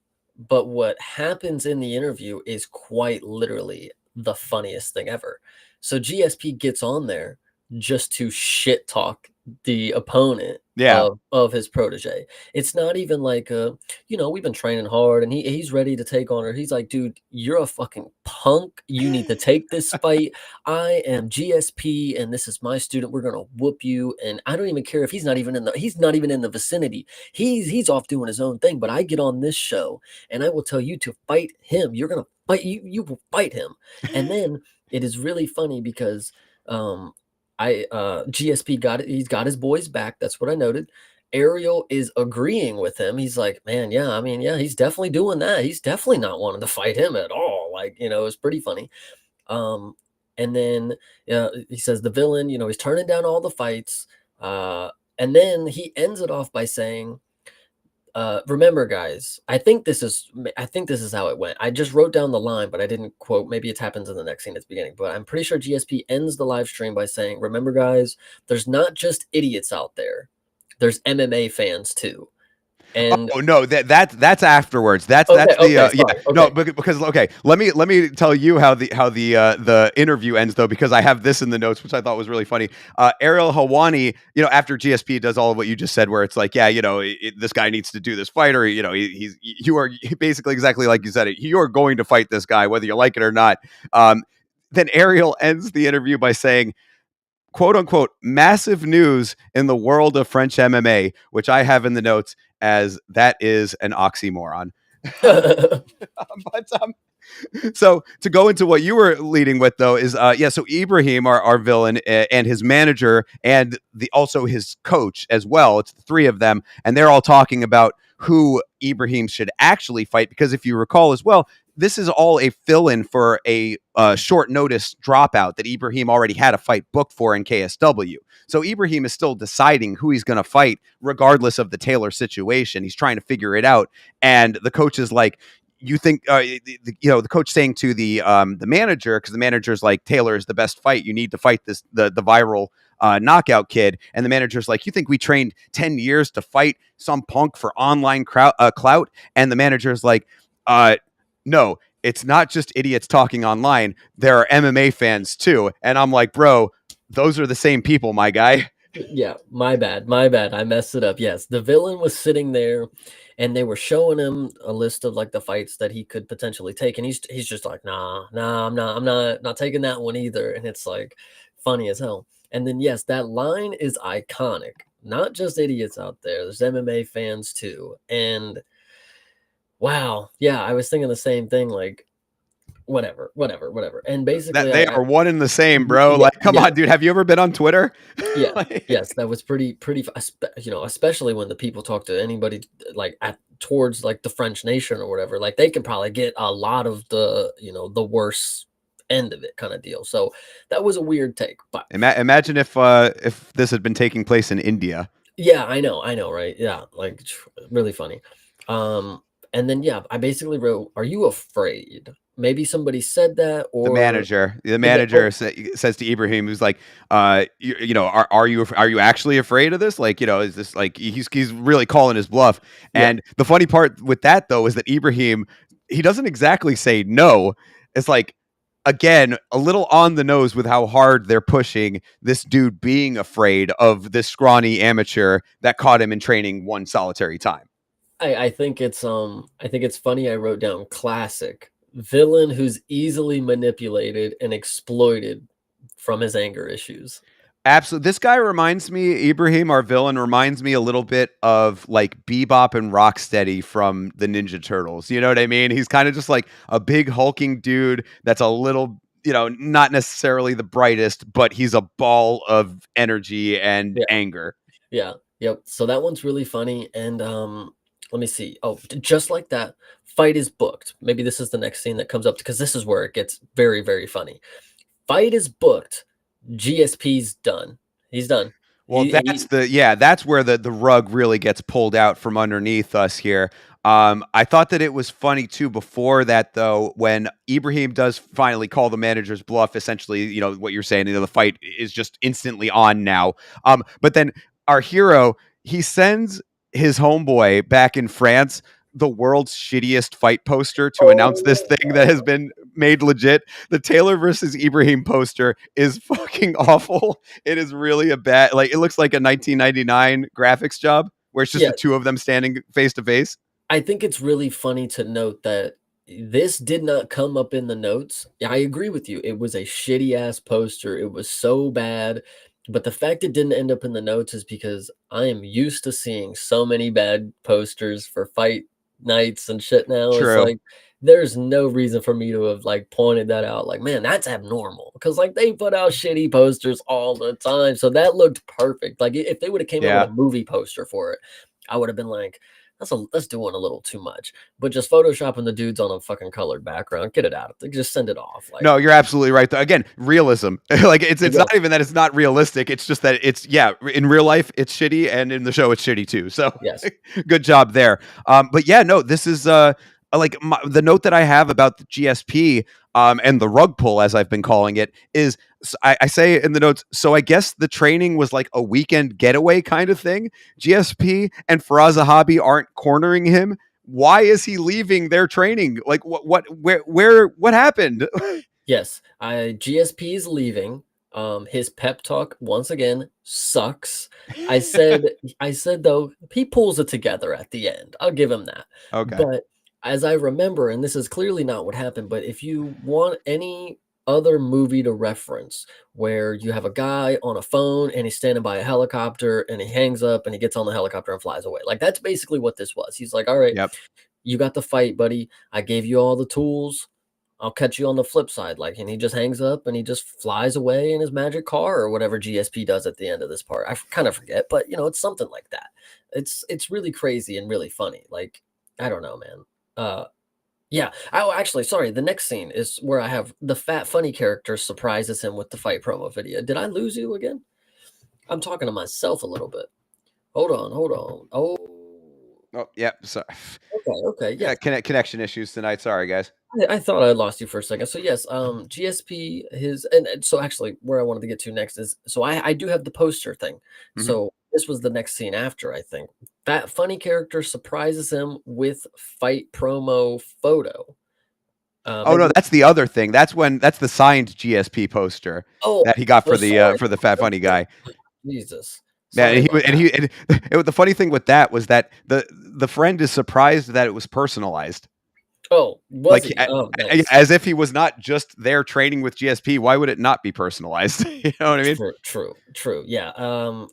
But what happens in the interview is quite literally the funniest thing ever. So GSP gets on there just to shit talk the opponent of his protege. It's not even like, we've been training hard and he's ready to take on her. He's like, dude, you're a fucking punk. You need to take this fight. I am GSP and this is my student. We're gonna whoop you. And I don't even care if he's not even in the vicinity. He's off doing his own thing. But I get on this show and I will tell you to fight him. You're gonna fight you will fight him. And then it is really funny because GSP got it. He's got his boys back. That's what I noted. Ariel is agreeing with him. He's like, man, yeah, I mean, yeah, he's definitely doing that. He's definitely not wanting to fight him at all. Like, it's pretty funny. And then he says the villain, he's turning down all the fights. And then he ends it off by saying, remember, guys, I think this is how it went. I just wrote down the line, but I didn't quote. Maybe it happens in the next scene at the beginning, but I'm pretty sure GSP ends the live stream by saying, remember, guys, there's not just idiots out there. There's MMA fans too. And
no, that's afterwards. That's no, because let me tell you how the interview ends, though, because I have this in the notes, which I thought was really funny. Ariel Helwani, after GSP does all of what you just said, where it's like, yeah, this guy needs to do this fight, or you are basically exactly like you said it. You are going to fight this guy whether you like it or not. Then Ariel ends the interview by saying, quote unquote, massive news in the world of French MMA, which I have in the notes as that is an oxymoron. So to go into what you were leading with, though, is so Ibrahim, our villain, and his manager, and also his coach as well. It's the three of them, and they're all talking about who Ibrahim should actually fight, because if you recall as well, this is all a fill-in for a short notice dropout that Ibrahim already had a fight booked for in KSW. So Ibrahim is still deciding who he's going to fight, regardless of the Taylor situation. He's trying to figure it out. And the coach is like, you think, the coach saying to the manager, because the manager's like, Taylor is the best fight. You need to fight the viral knockout kid. And the manager's like, you think we trained 10 years to fight some punk for online clout? And the manager's like, no, it's not just idiots talking online. There are MMA fans too. And I'm like, bro, those are the same people, my guy.
Yeah, my bad. I messed it up. Yes, the villain was sitting there and they were showing him a list of like the fights that he could potentially take. And he's just like, nah, I'm not taking that one either. And it's like funny as hell. And then, yes, that line is iconic. Not just idiots out there. There's MMA fans too. And wow. Yeah, I was thinking the same thing. Like, whatever. And basically,
they are one and the same, bro. Like, come on, dude. Have you ever been on Twitter?
Yeah. Yes, that was pretty. Especially when the people talk to anybody like towards like the French nation or whatever. Like, they can probably get a lot of the the worst end of it kind of deal. So that was a weird take. But
imagine if this had been taking place in India.
Yeah, I know, right? Yeah, like really funny. And then, yeah, I basically wrote, are you afraid? Maybe somebody said that, or
the manager says to Ibrahim, who's like, are you actually afraid of this? Like, is this like, he's really calling his bluff. And the funny part with that, though, is that Ibrahim, he doesn't exactly say no. It's like, again, a little on the nose with how hard they're pushing this dude being afraid of this scrawny amateur that caught him in training one solitary time.
I think it's funny I wrote down classic villain who's easily manipulated and exploited from his anger issues.
Absolutely. This guy reminds me, Ibrahim, our villain, reminds me a little bit of like Bebop and Rocksteady from the Ninja Turtles. You know what I mean? He's kind of just like a big hulking dude that's a little, not necessarily the brightest, but he's a ball of energy and
Yeah.
anger.
Yeah. Yep. So that one's really funny. And let me see. Oh, just like that, fight is booked. Maybe this is the next scene that comes up because this is where it gets very, very funny. Fight is booked. GSP's done. He's done.
Well, that's where the rug really gets pulled out from underneath us here. I thought that it was funny too before that though, when Ibrahim does finally call the manager's bluff, essentially, what you're saying, the fight is just instantly on now. But then our hero, he sends his homeboy back in France the world's shittiest fight poster to announce this thing that has been made legit. The Taylor versus Ibrahim poster is fucking awful. It is really a bad, like, it looks like a 1999 graphics job where it's just
Yeah.
the two of them standing face to face.
I think it's really funny to note that this did not come up in the notes. Yeah, I agree with you. It was a shitty ass poster. It was so bad. But the fact it didn't end up in the notes is because I am used to seeing so many bad posters for fight nights and shit now. It's
True.
like there's no reason for me to have like pointed that out. Like, man, that's abnormal. Because like they put out shitty posters all the time. So that looked perfect. Like if they would have came up with a movie poster for it, I would have been like, that's doing a little too much. But just photoshopping the dudes on a fucking colored background, get it out of there. Just send it off. Like,
no, you're absolutely right. Again, realism. Like it's not even that it's not realistic. It's just that it's in real life it's shitty, and in the show it's shitty too. So
yes.
Good job there. But yeah, no, this is like the note that I have about the GSP and the rug pull, as I've been calling it, is I say in the notes. So I guess the training was like a weekend getaway kind of thing. GSP and Faraz Zahabi aren't cornering him. Why is he leaving their training? Like what happened?
Yes, GSP is leaving. His pep talk once again sucks. I said though, he pulls it together at the end. I'll give him that.
Okay.
But as I remember, and this is clearly not what happened, but if you want any other movie to reference where you have a guy on a phone and he's standing by a helicopter and he hangs up and he gets on the helicopter and flies away. Like that's basically what this was. He's like, all right,
Yep.
you got the fight, buddy. I gave you all the tools. I'll catch you on the flip side. Like, and he just hangs up and he just flies away in his magic car or whatever GSP does at the end of this part. I kind of forget, but it's something like that. It's really crazy and really funny. Like, I don't know, man. Yeah. Oh, actually, sorry. The next scene is where I have the fat funny character surprises him with the fight promo video. Did I lose you again? I'm talking to myself a little bit. Hold on. Oh,
yeah. Sorry.
okay. Yeah.
Connection issues tonight. Sorry, guys.
I thought I lost you for a second. So yes, GSP and so actually where I wanted to get to next is so I do have the poster thing.
Mm-hmm.
So this was the next scene after, I think. That funny character surprises him with fight promo photo.
Oh no, that's the other thing. That's the signed GSP poster that he got for the fat funny guy.
Jesus.
Yeah, and the funny thing with that was that the friend is surprised that it was personalized.
Oh,
nice. As if he was not just there training with GSP. Why would it not be personalized? You know what I mean?
True. Yeah.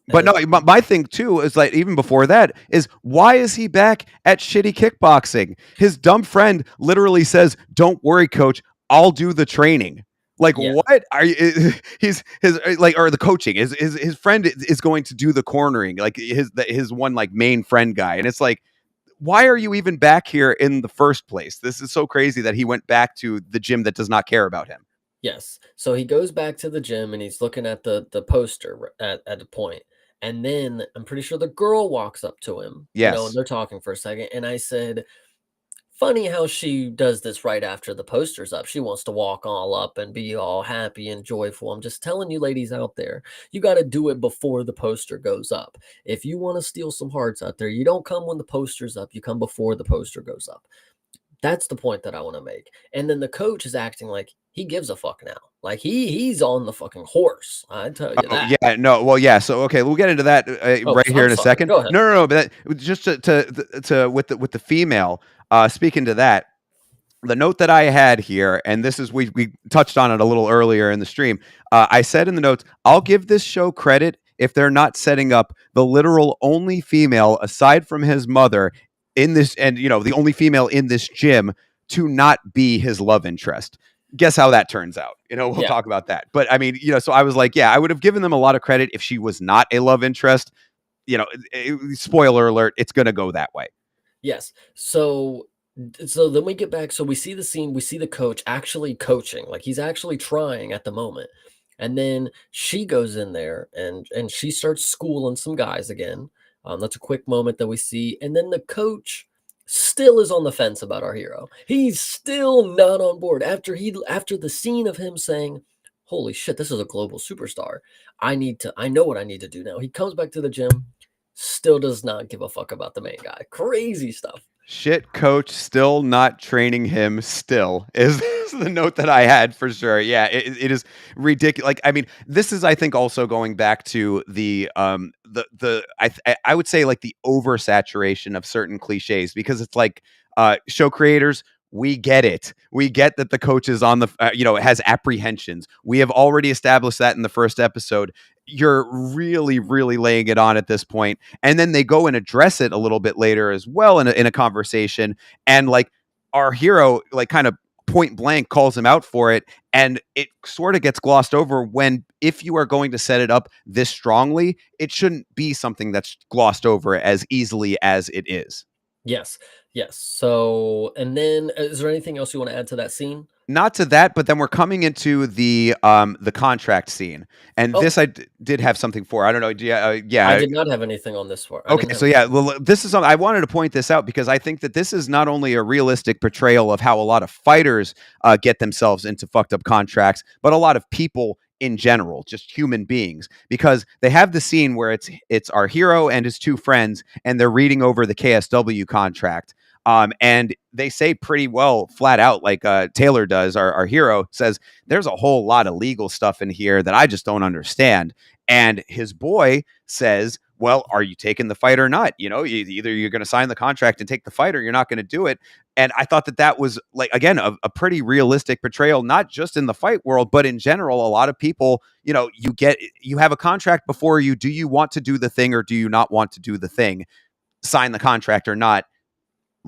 But no, my thing too is like even before that is why is he back at shitty kickboxing? His dumb friend literally says, "Don't worry, coach. I'll do the training." Like what are you? His like or the coaching is his friend is going to do the cornering like his one like main friend guy, and it's like. Why are you even back here in the first place? This is so crazy that he went back to the gym that does not care about him.
Yes. So he goes back to the gym and he's looking at the poster at a point. And then I'm pretty sure the girl walks up to him.
Yes.
And they're talking for a second. And I said, funny how she does this right after the poster's up. She wants to walk all up and be all happy and joyful. I'm just telling you ladies out there, you got to do it before the poster goes up. If you want to steal some hearts out there, you don't come when the poster's up. You come before the poster goes up. That's the point that I want to make. And then the coach is acting like he gives a fuck now. Like he's on the fucking horse. I tell you
Oh
that.
yeah, no, well, yeah. So okay, we'll get into that
Oh,
right here
I'm
in a
sorry.
second.
Go ahead.
No, but just to with the female. Speaking to that, the note that I had here, and this is we touched on it a little earlier in the stream. I said in the notes, I'll give this show credit if they're not setting up the literal only female aside from his mother in this, and the only female in this gym to not be his love interest. Guess how that turns out. We'll
Yeah.
talk about that. But I mean, so I was like, yeah, I would have given them a lot of credit if she was not a love interest. Spoiler alert, it's going to go that way.
Yes. So then we get back. So we see the scene. We see the coach actually coaching. Like he's actually trying at the moment. And then she goes in there and she starts schooling some guys again. That's a quick moment that we see. And then the coach still is on the fence about our hero. He's still not on board after the scene of him saying, "Holy shit, this is a global superstar. I know what I need to do now." He comes back to the gym, still does not give a fuck about the main guy. Crazy stuff.
Shit coach still not training him still is the note that I had for sure. Yeah, it is ridiculous. Like, I mean, this is, I think, also going back to I would say like the oversaturation of certain cliches, because it's like show creators, we get it. We get that the coach is on the has apprehensions. We have already established that in the first episode. You're really, really laying it on at this point. And then they go and address it a little bit later as well in a conversation. And like our hero, like kind of point blank calls him out for it. And it sort of gets glossed over when, if you are going to set it up this strongly, it shouldn't be something that's glossed over as easily as it is.
Yes. Yes. So, and then is there anything else you want to add to that scene?
Not to that, but then we're coming into the contract scene, and
Oh,
this did have something for. I don't know. Yeah,
I did not have anything on this one. I didn't
okay,
have
so yeah, well, this is something I wanted to point this out because I think that this is not only a realistic portrayal of how a lot of fighters get themselves into fucked up contracts, but a lot of people in general, just human beings, because they have the scene where it's our hero and his two friends, and they're reading over the KSW contract. And they say pretty well, flat out, like Taylor does, our hero says, there's a whole lot of legal stuff in here that I just don't understand. And his boy says, well, are you taking the fight or not? Either you're going to sign the contract and take the fight, or you're not going to do it. And I thought that was, like, again, a pretty realistic portrayal, not just in the fight world, but in general. A lot of people, you have a contract before you. Do you want to do the thing or do you not want to do the thing? Sign the contract or not.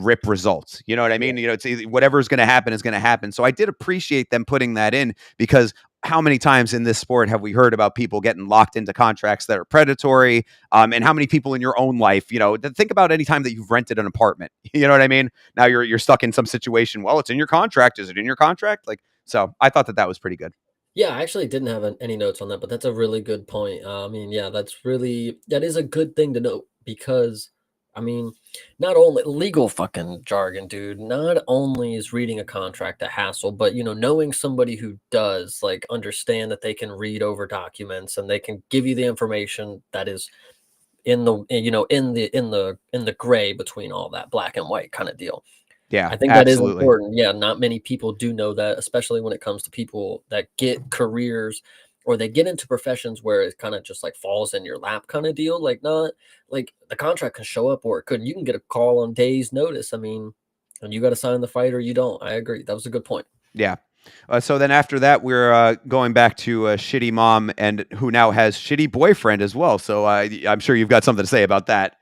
Rip results. You know what I mean? It's whatever's going to happen is going to happen. So I did appreciate them putting that in, because how many times in this sport have we heard about people getting locked into contracts that are predatory? And how many people in your own life, think about any time that you've rented an apartment. You know what I mean? Now you're stuck in some situation. Well, it's in your contract. Is it in your contract? Like, so I thought that was pretty good.
Yeah, I actually didn't have any notes on that, but that's a really good point. I mean, yeah, that is a good thing to know because, I mean, not only legal fucking jargon, dude, not only is reading a contract a hassle, but knowing somebody who does like understand that they can read over documents and they can give you the information that is in the in the gray between all that black and white kind of deal.
Yeah,
I think that is
absolutely.
important. Yeah, not many people do know that, especially when it comes to people that get careers or they get into professions where it kind of just like falls in your lap kind of deal. Like, not like the contract can show up or it couldn't. You can get a call on days' notice. I mean, and you got to sign the fight or you don't. I agree. That was a good point.
Yeah. So then after that, we're going back to shitty mom, and who now has shitty boyfriend as well. So I'm sure you've got something to say about that.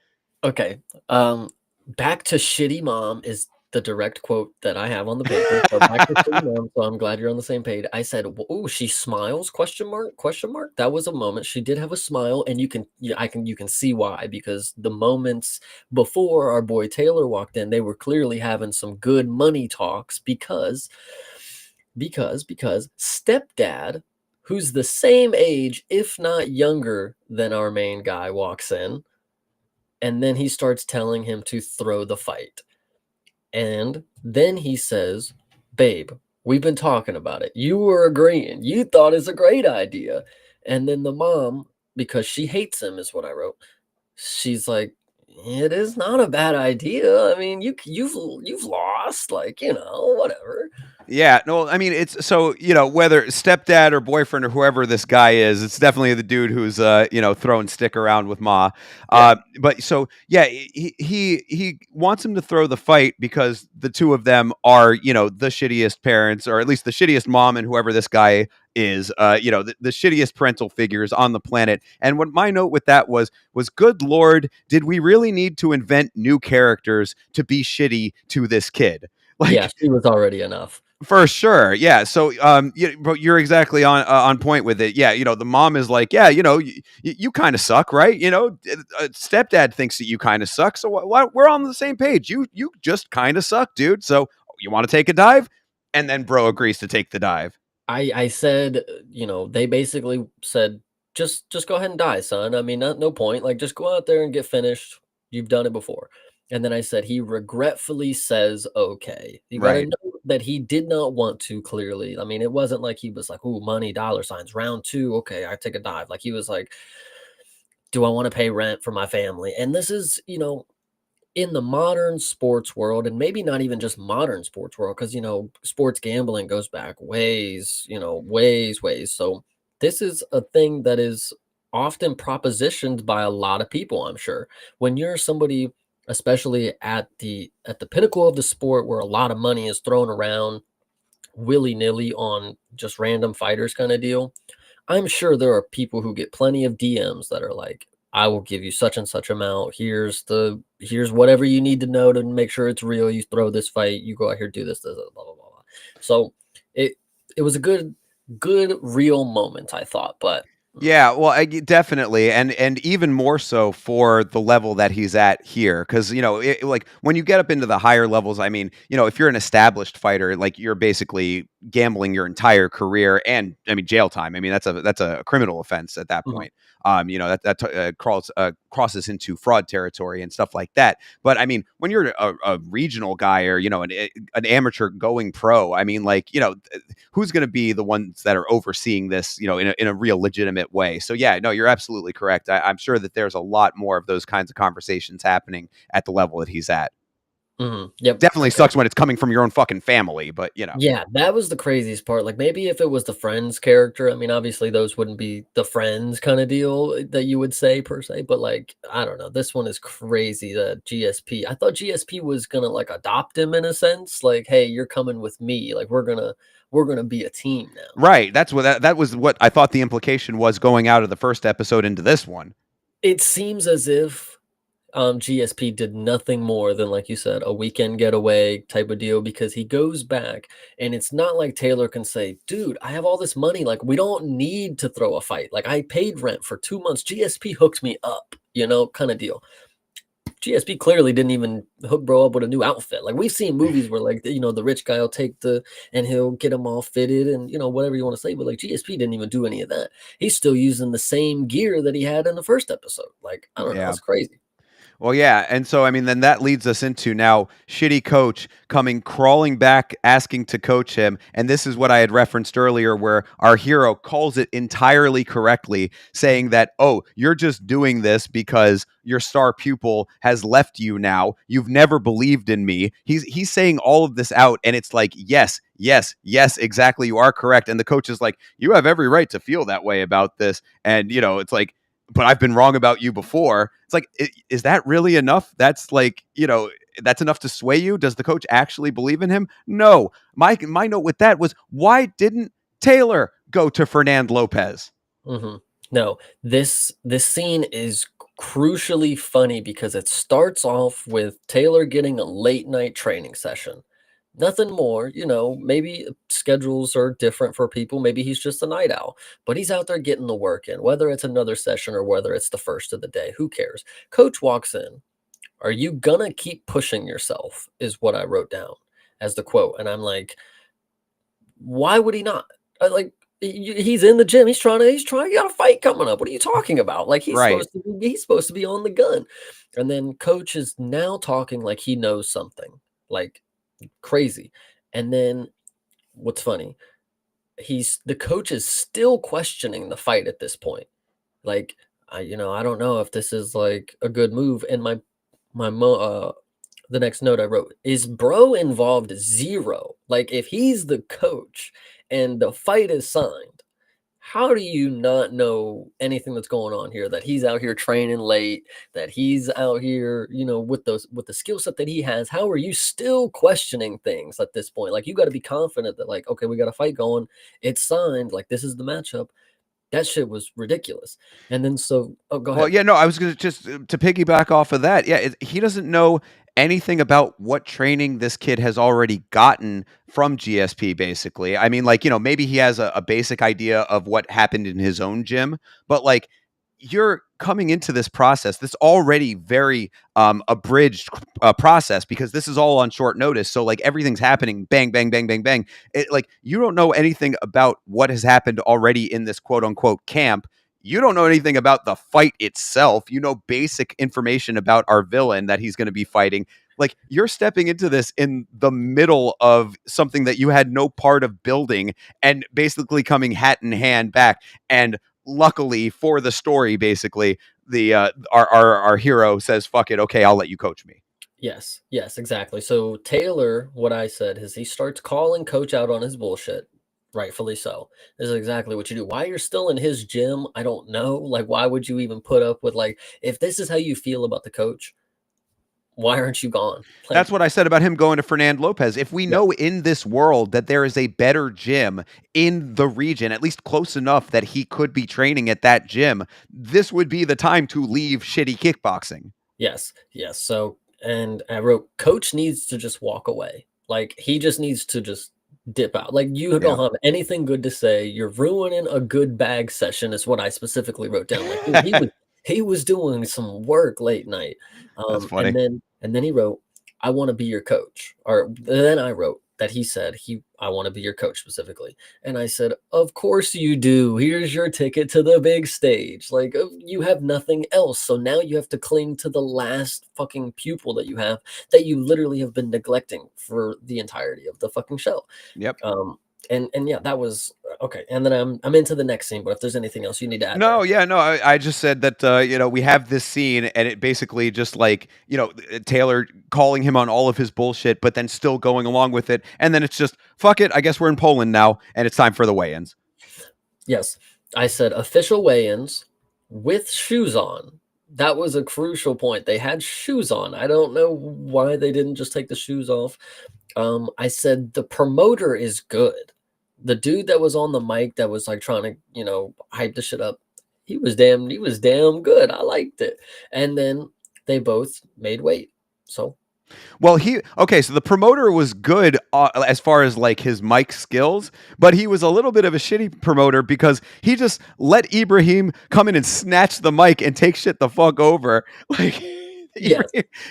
Okay. Back to shitty mom is the direct quote that I have on the paper. So back to shitty mom. So I'm glad you're on the same page. I said, "Oh, she smiles?" Question mark? Question mark? That was a moment. She did have a smile, and you can see why, because the moments before our boy Taylor walked in, they were clearly having some good money talks because stepdad, who's the same age, if not younger than our main guy, walks in. And then he starts telling him to throw the fight. And then he says, "Babe, we've been talking about it. You were agreeing. You thought it's a great idea." And then the mom, because she hates him, is what I wrote. She's like, "It is not a bad idea. I mean, you've lost, like, whatever."
Yeah, no, I mean it's so whether stepdad or boyfriend or whoever this guy is, it's definitely the dude who's throwing stick around with Ma.
Yeah.
But so yeah, he wants him to throw the fight because the two of them are the shittiest parents, or at least the shittiest mom and whoever this guy is, the shittiest parental figures on the planet. And what my note with that was good lord, did we really need to invent new characters to be shitty to this kid?
Yeah,
Like,
she was already enough.
for sure, yeah. So, but you're exactly on point with it. Yeah, the mom is like, yeah, you kind of suck, right? Stepdad thinks that you kind of suck, so we're on the same page. You just kind of suck, dude. So you want to take a dive, and then bro agrees to take the dive.
I said, they basically said, just go ahead and die, son. I mean, no point. Like, just go out there and get finished. You've done it before. And then I said, he regretfully says, okay. You got to
Right.
know that he did not want to, clearly. I mean, it wasn't like he was like, ooh, money, dollar signs, round two. Okay, I take a dive. Like, he was like, do I want to pay rent for my family? And this is, in the modern sports world, and maybe not even just modern sports world, because sports gambling goes back ways. So this is a thing that is often propositioned by a lot of people, I'm sure. When you're somebody, especially at the pinnacle of the sport, where a lot of money is thrown around willy-nilly on just random fighters kind of deal, I'm sure there are people who get plenty of DMs that are like, I will give you such and such amount. Here's whatever you need to know to make sure it's real. You throw this fight, you go out here, do this, blah, blah, blah, blah. So it it was a good real moment, I thought. But
Yeah, well, definitely, and even more so for the level that he's at here, because like when you get up into the higher levels, I mean, if you're an established fighter, like you're basically gambling your entire career, and I mean, jail time. I mean, that's a criminal offense at that
mhm,
point. Crosses into fraud territory and stuff like that. But I mean, when you're a regional guy or an amateur going pro, I mean, like who's going to be the ones that are overseeing this, in a real legitimate way. So yeah, no, you're absolutely correct. I'm sure that there's a lot more of those kinds of conversations happening at the level that he's at.
yep.
Definitely sucks when it's coming from your own fucking family, but
Yeah, that was the craziest part. Like, maybe if it was the Friends character, I mean, obviously those wouldn't be the Friends kind of deal that you would say per se, but like, I don't know. This one is crazy. The GSP. I thought GSP was gonna like adopt him in a sense. Like, hey, you're coming with me. Like, we're gonna be a team now.
right. That's what that was what I thought the implication was going out of the first episode into this one.
It seems as if GSP did nothing more than, like you said, a weekend getaway type of deal, because he goes back and it's not like Taylor can say, dude, I have all this money. Like, we don't need to throw a fight. Like, I paid rent for 2 months. GSP hooked me up, kind of deal. GSP clearly didn't even hook bro up with a new outfit. Like, we've seen movies where, like, the rich guy will and he'll get him all fitted and, whatever you want to say. But like, GSP didn't even do any of that. He's still using the same gear that he had in the first episode. Like, I don't know.
Yeah.
It's crazy.
Well, yeah, and so I mean, then that leads us into now shitty coach coming crawling back, asking to coach him, and this is what I had referenced earlier, where our hero calls it entirely correctly, saying that, "Oh, you're just doing this because your star pupil has left you now. You've never believed in me." He's saying all of this out, and it's like, yes, yes, yes, exactly, you are correct, and the coach is like, "You have every right to feel that way about this," and it's like, but I've been wrong about you before. It's like, is that really enough? That's like, that's enough to sway you. Does the coach actually believe in him? No. My note with that was, why didn't Taylor go to Fernand Lopez?
No, this scene is crucially funny because it starts off with Taylor getting a late night training session. Nothing more, maybe schedules are different for people. Maybe he's just a night owl, but he's out there getting the work in, whether it's another session or whether it's the first of the day. Who cares? Coach walks in. Are you gonna keep pushing yourself? Is what I wrote down as the quote. And I'm like, why would he not? Like, he's in the gym. He's trying. He got a fight coming up. What are you talking about? Like,
Right.
he's supposed to be on the gun. And then coach is now talking like he knows something, like crazy. And then what's funny, the coach is still questioning the fight at this point. Like, I don't know if this is like a good move. And my the next note I wrote is bro involved zero. Like if he's the coach and the fight is signed, how do you not know anything that's going on here? That he's out here training late, that he's out here, with the skill set that he has. How are you still questioning things at this point? Like you got to be confident that like, okay, we got a fight going, it's signed, like this is the matchup. That shit was ridiculous. And then oh, go
Well,
ahead.
yeah, no, I was gonna just to piggyback off of that. Yeah, he doesn't know anything about what training this kid has already gotten from GSP. Basically, I mean, like maybe he has a basic idea of what happened in his own gym, but like you're coming into this process, this already very abridged process because this is all on short notice. So like everything's happening, bang, bang, bang, bang, bang. Like you don't know anything about what has happened already in this quote unquote camp. You don't know anything about the fight itself. You know basic information about our villain that he's going to be fighting. Like you're stepping into this in the middle of something that you had no part of building and basically coming hat in hand back. And luckily for the story, basically, the our hero says, "Fuck it, okay, I'll let you coach me."
Yes, exactly. So Taylor, what I said is he starts calling coach out on his bullshit. Rightfully so. This is exactly what you do. Why you're still in his gym, I don't know. Like, why would you even put up with like if this is how you feel about the coach, why aren't you gone?
That's
Like,
what I said about him going to Fernand Lopez. If we
yeah,
know in this world that there is a better gym in the region, at least close enough that he could be training at that gym, this would be the time to leave shitty kickboxing.
yes. So and I wrote coach needs to just walk away. Like he just needs to just dip out. Like you
Yeah.
don't have anything good to say. You're ruining a good bag session is what I specifically wrote down. Like he was doing some work late night.
That's
And
funny.
then he wrote, I want to be your coach. Or then I wrote that he said I want to be your coach specifically. And I said, of course you do. Here's your ticket to the big stage. Like you have nothing else. So now you have to cling to the last fucking pupil that you have that you literally have been neglecting for the entirety of the fucking show.
Yep.
Um, and yeah, that was okay. And then I'm into the next scene, but if there's anything else you need to add
No,
there.
yeah, no. I just said that we have this scene, and it basically just like Taylor calling him on all of his bullshit, but then still going along with it, and then it's just fuck it. I guess we're in Poland now, and it's time for the weigh-ins.
Yes, I said official weigh-ins with shoes on. That was a crucial point. They had shoes on. I don't know why they didn't just take the shoes off. I said the promoter is good. The dude that was on the mic that was like trying to, hype the shit up, he was damn good. I liked it. And then they both made weight. So
Well, so the promoter was good as far as like his mic skills, but he was a little bit of a shitty promoter because he just let Ibrahim come in and snatch the mic and take shit the fuck over. Like
yes,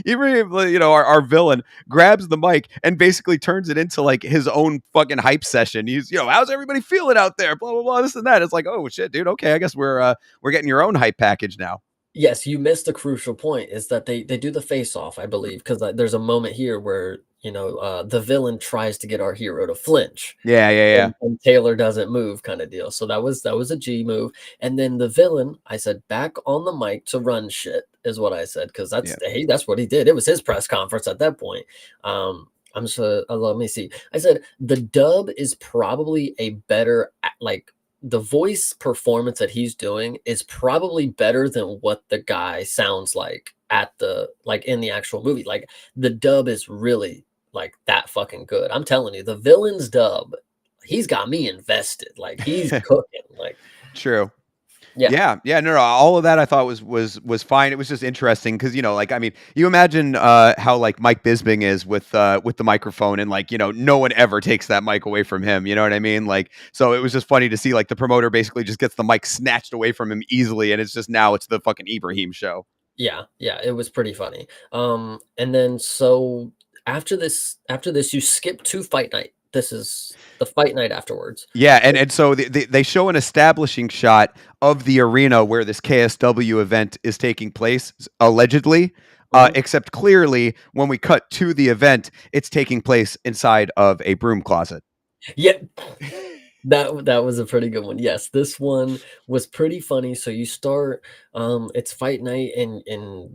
Ibrahim, our villain, grabs the mic and basically turns it into like his own fucking hype session. He's, how's everybody feeling out there? Blah blah blah, this and that. It's like, oh shit, dude. Okay, I guess we're getting your own hype package now.
yes, you missed a crucial point is that they do the face off, I believe, because there's a moment here where the villain tries to get our hero to flinch,
Yeah, yeah, yeah.
and Taylor doesn't move, kind of deal. So that was a G move, and then the villain, I said, back on the mic to run shit is what I said because
Yeah.
that's what he did. It was his press conference at that point. I'm just let me see. I said the dub is probably a better like the voice performance that he's doing is probably better than what the guy sounds like in the actual movie. Like the dub is really like that fucking good. I'm telling you, the villain's dub, he's got me invested. Like he's cooking. Like
True.
yeah.
Yeah, no, all of that I thought was fine. It was just interesting because like I mean, you imagine how like Mike Bisbing is with the microphone, and like no one ever takes that mic away from him. You know what I mean? Like, so it was just funny to see like the promoter basically just gets the mic snatched away from him easily, and it's just now it's the fucking Ibrahim show.
Yeah, it was pretty funny. And then so after this, you skip to fight night. This is the fight night afterwards.
Yeah, and so they show an establishing shot of the arena where this KSW event is taking place, allegedly.
Mhm.
Except clearly, when we cut to the event, it's taking place inside of a broom closet.
Yeah, That was a pretty good one. Yes, this one was pretty funny. So you start, it's fight night, and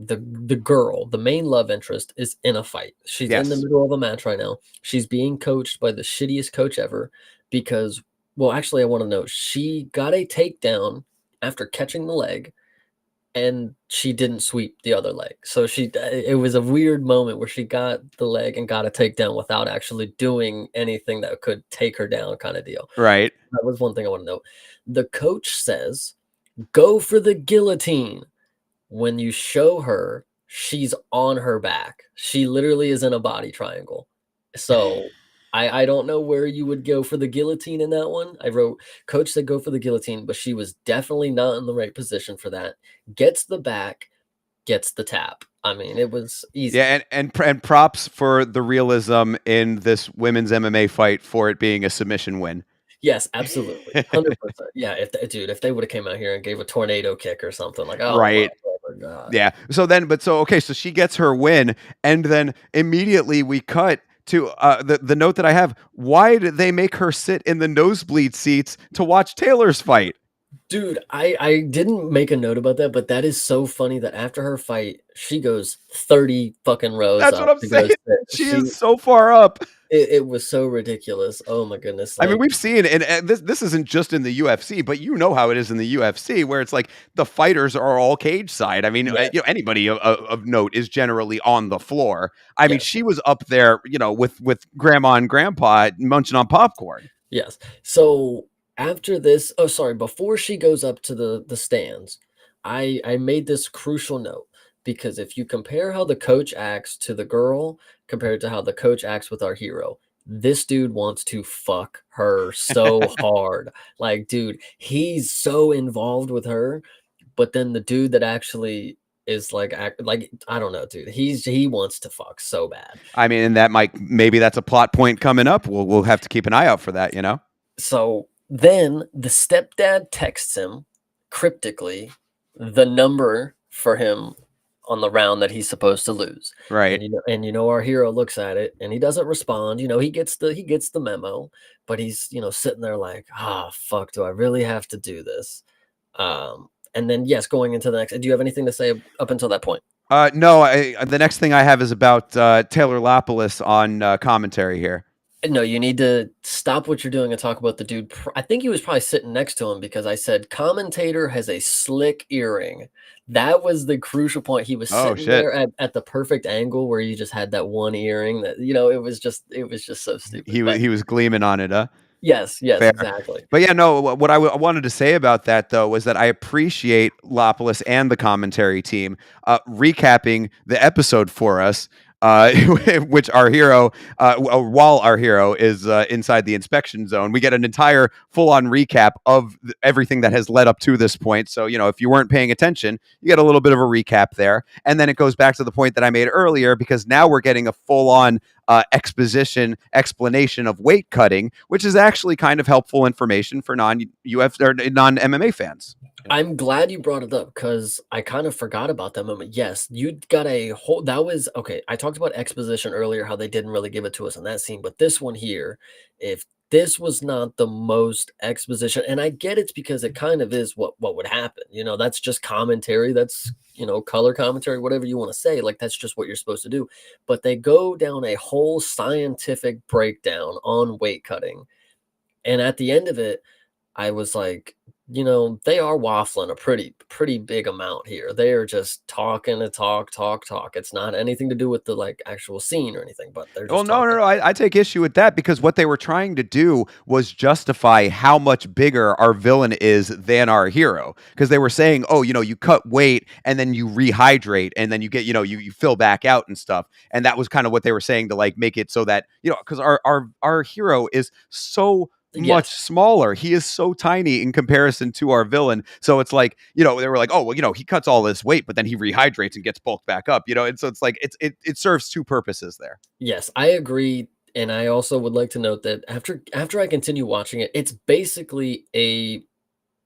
the girl, the main love interest, is in a fight. She's in the
Yes.
middle of a match right now. She's being coached by the shittiest coach ever because, well, actually, I want to know, she got a takedown after catching the leg, and she didn't sweep the other leg. So it was a weird moment where she got the leg and got a takedown without actually doing anything that could take her down, kind of deal.
Right.
That was one thing I want to know. The coach says, "Go for the guillotine." When you show her, she's on her back. She literally is in a body triangle. So I don't know where you would go for the guillotine in that one. I wrote, coach said go for the guillotine, but she was definitely not in the right position for that. Gets the back, gets the tap. I mean, it was easy.
Yeah, and props for the realism in this women's MMA fight for it being a submission win.
Yes, absolutely. 100%. Yeah, if they would have came out here and gave a tornado kick or something, like, oh my
Right.
fucking god.
Yeah. Okay, so she gets her win, and then immediately we cut to the note that I have. Why did they make her sit in the nosebleed seats to watch Taylor's fight?
Dude, I didn't make a note about that, but that is so funny that after her fight, she goes 30 fucking rows
That's what
up
I'm
to go
saying.
sit.
She is so far up.
It was so ridiculous. Oh my goodness.
I mean,
Like,
we've seen, and this isn't just in the UFC, but you know how it is in the UFC, where it's like the fighters are all cage side. I mean,
yeah,
anybody of note is generally on the floor. I mean,
yes,
she was up there, with grandma and grandpa munching on popcorn.
yes. So after this, oh sorry, before she goes up to the stands, I made this crucial note because if you compare how the coach acts to the girl compared to how the coach acts with our hero, this dude wants to fuck her so hard. Like, dude, he's so involved with her, but then the dude that actually is like like I don't know, dude. He wants to fuck so bad.
I mean, and maybe that's a plot point coming up. We'll have to keep an eye out for that.
So then the stepdad texts him cryptically the number for him on the round that he's supposed to lose.
Right.
And our hero looks at it and he doesn't respond. He gets the memo, but he's sitting there like, ah, fuck, do I really have to do this? And then yes, going into the next. Do you have anything to say up until that point?
No, the next thing I have is about Taylor Lapoulis on commentary here.
No, you need to stop what you're doing and talk about the dude. I think he was probably sitting next to him because I said commentator has a slick earring. That was the crucial point. He was
Oh
sitting
shit.
there at the perfect angle where you just had that one earring that it was just so stupid.
He was
But
he was gleaming on it, huh?
yes, yes,
Fair.
exactly.
But yeah, no, what I wanted to say about that, though, was that I appreciate Lapoulis and the commentary team recapping the episode for us, which our hero, while our hero is inside the inspection zone. We get an entire full-on recap of everything that has led up to this point. So, if you weren't paying attention, you get a little bit of a recap there. And then it goes back to the point that I made earlier, because now we're getting a full-on explanation of weight cutting, which is actually kind of helpful information for non-UFC or non-MMA fans.
I'm glad you brought it up because I kind of forgot about that moment. Yes, you got a whole that was okay. I talked about exposition earlier, how they didn't really give it to us in that scene, but this one here, if this was not the most exposition, and I get it's because it kind of is what would happen. That's just commentary, that's color commentary, whatever you want to say. Like that's just what you're supposed to do. But they go down a whole scientific breakdown on weight cutting. And at the end of it, I was like, they are waffling a pretty big amount here. They are just talking to talk, talk, talk. It's not anything to do with the like actual scene or anything, but they're
Well,
just
no, no,
talking.
no. I take issue with that because what they were trying to do was justify how much bigger our villain is than our hero. Because they were saying, oh, you cut weight and then you rehydrate and then you get, you fill back out and stuff. And that was kind of what they were saying to like make it so that, because our hero is so much
Yes.
smaller. He is so tiny in comparison to our villain. So it's like, they were like, oh, well, he cuts all this weight, but then he rehydrates and gets bulked back up, and so it's like it serves two purposes there.
Yes, I agree. And I also would like to note that after I continue watching it, it's basically a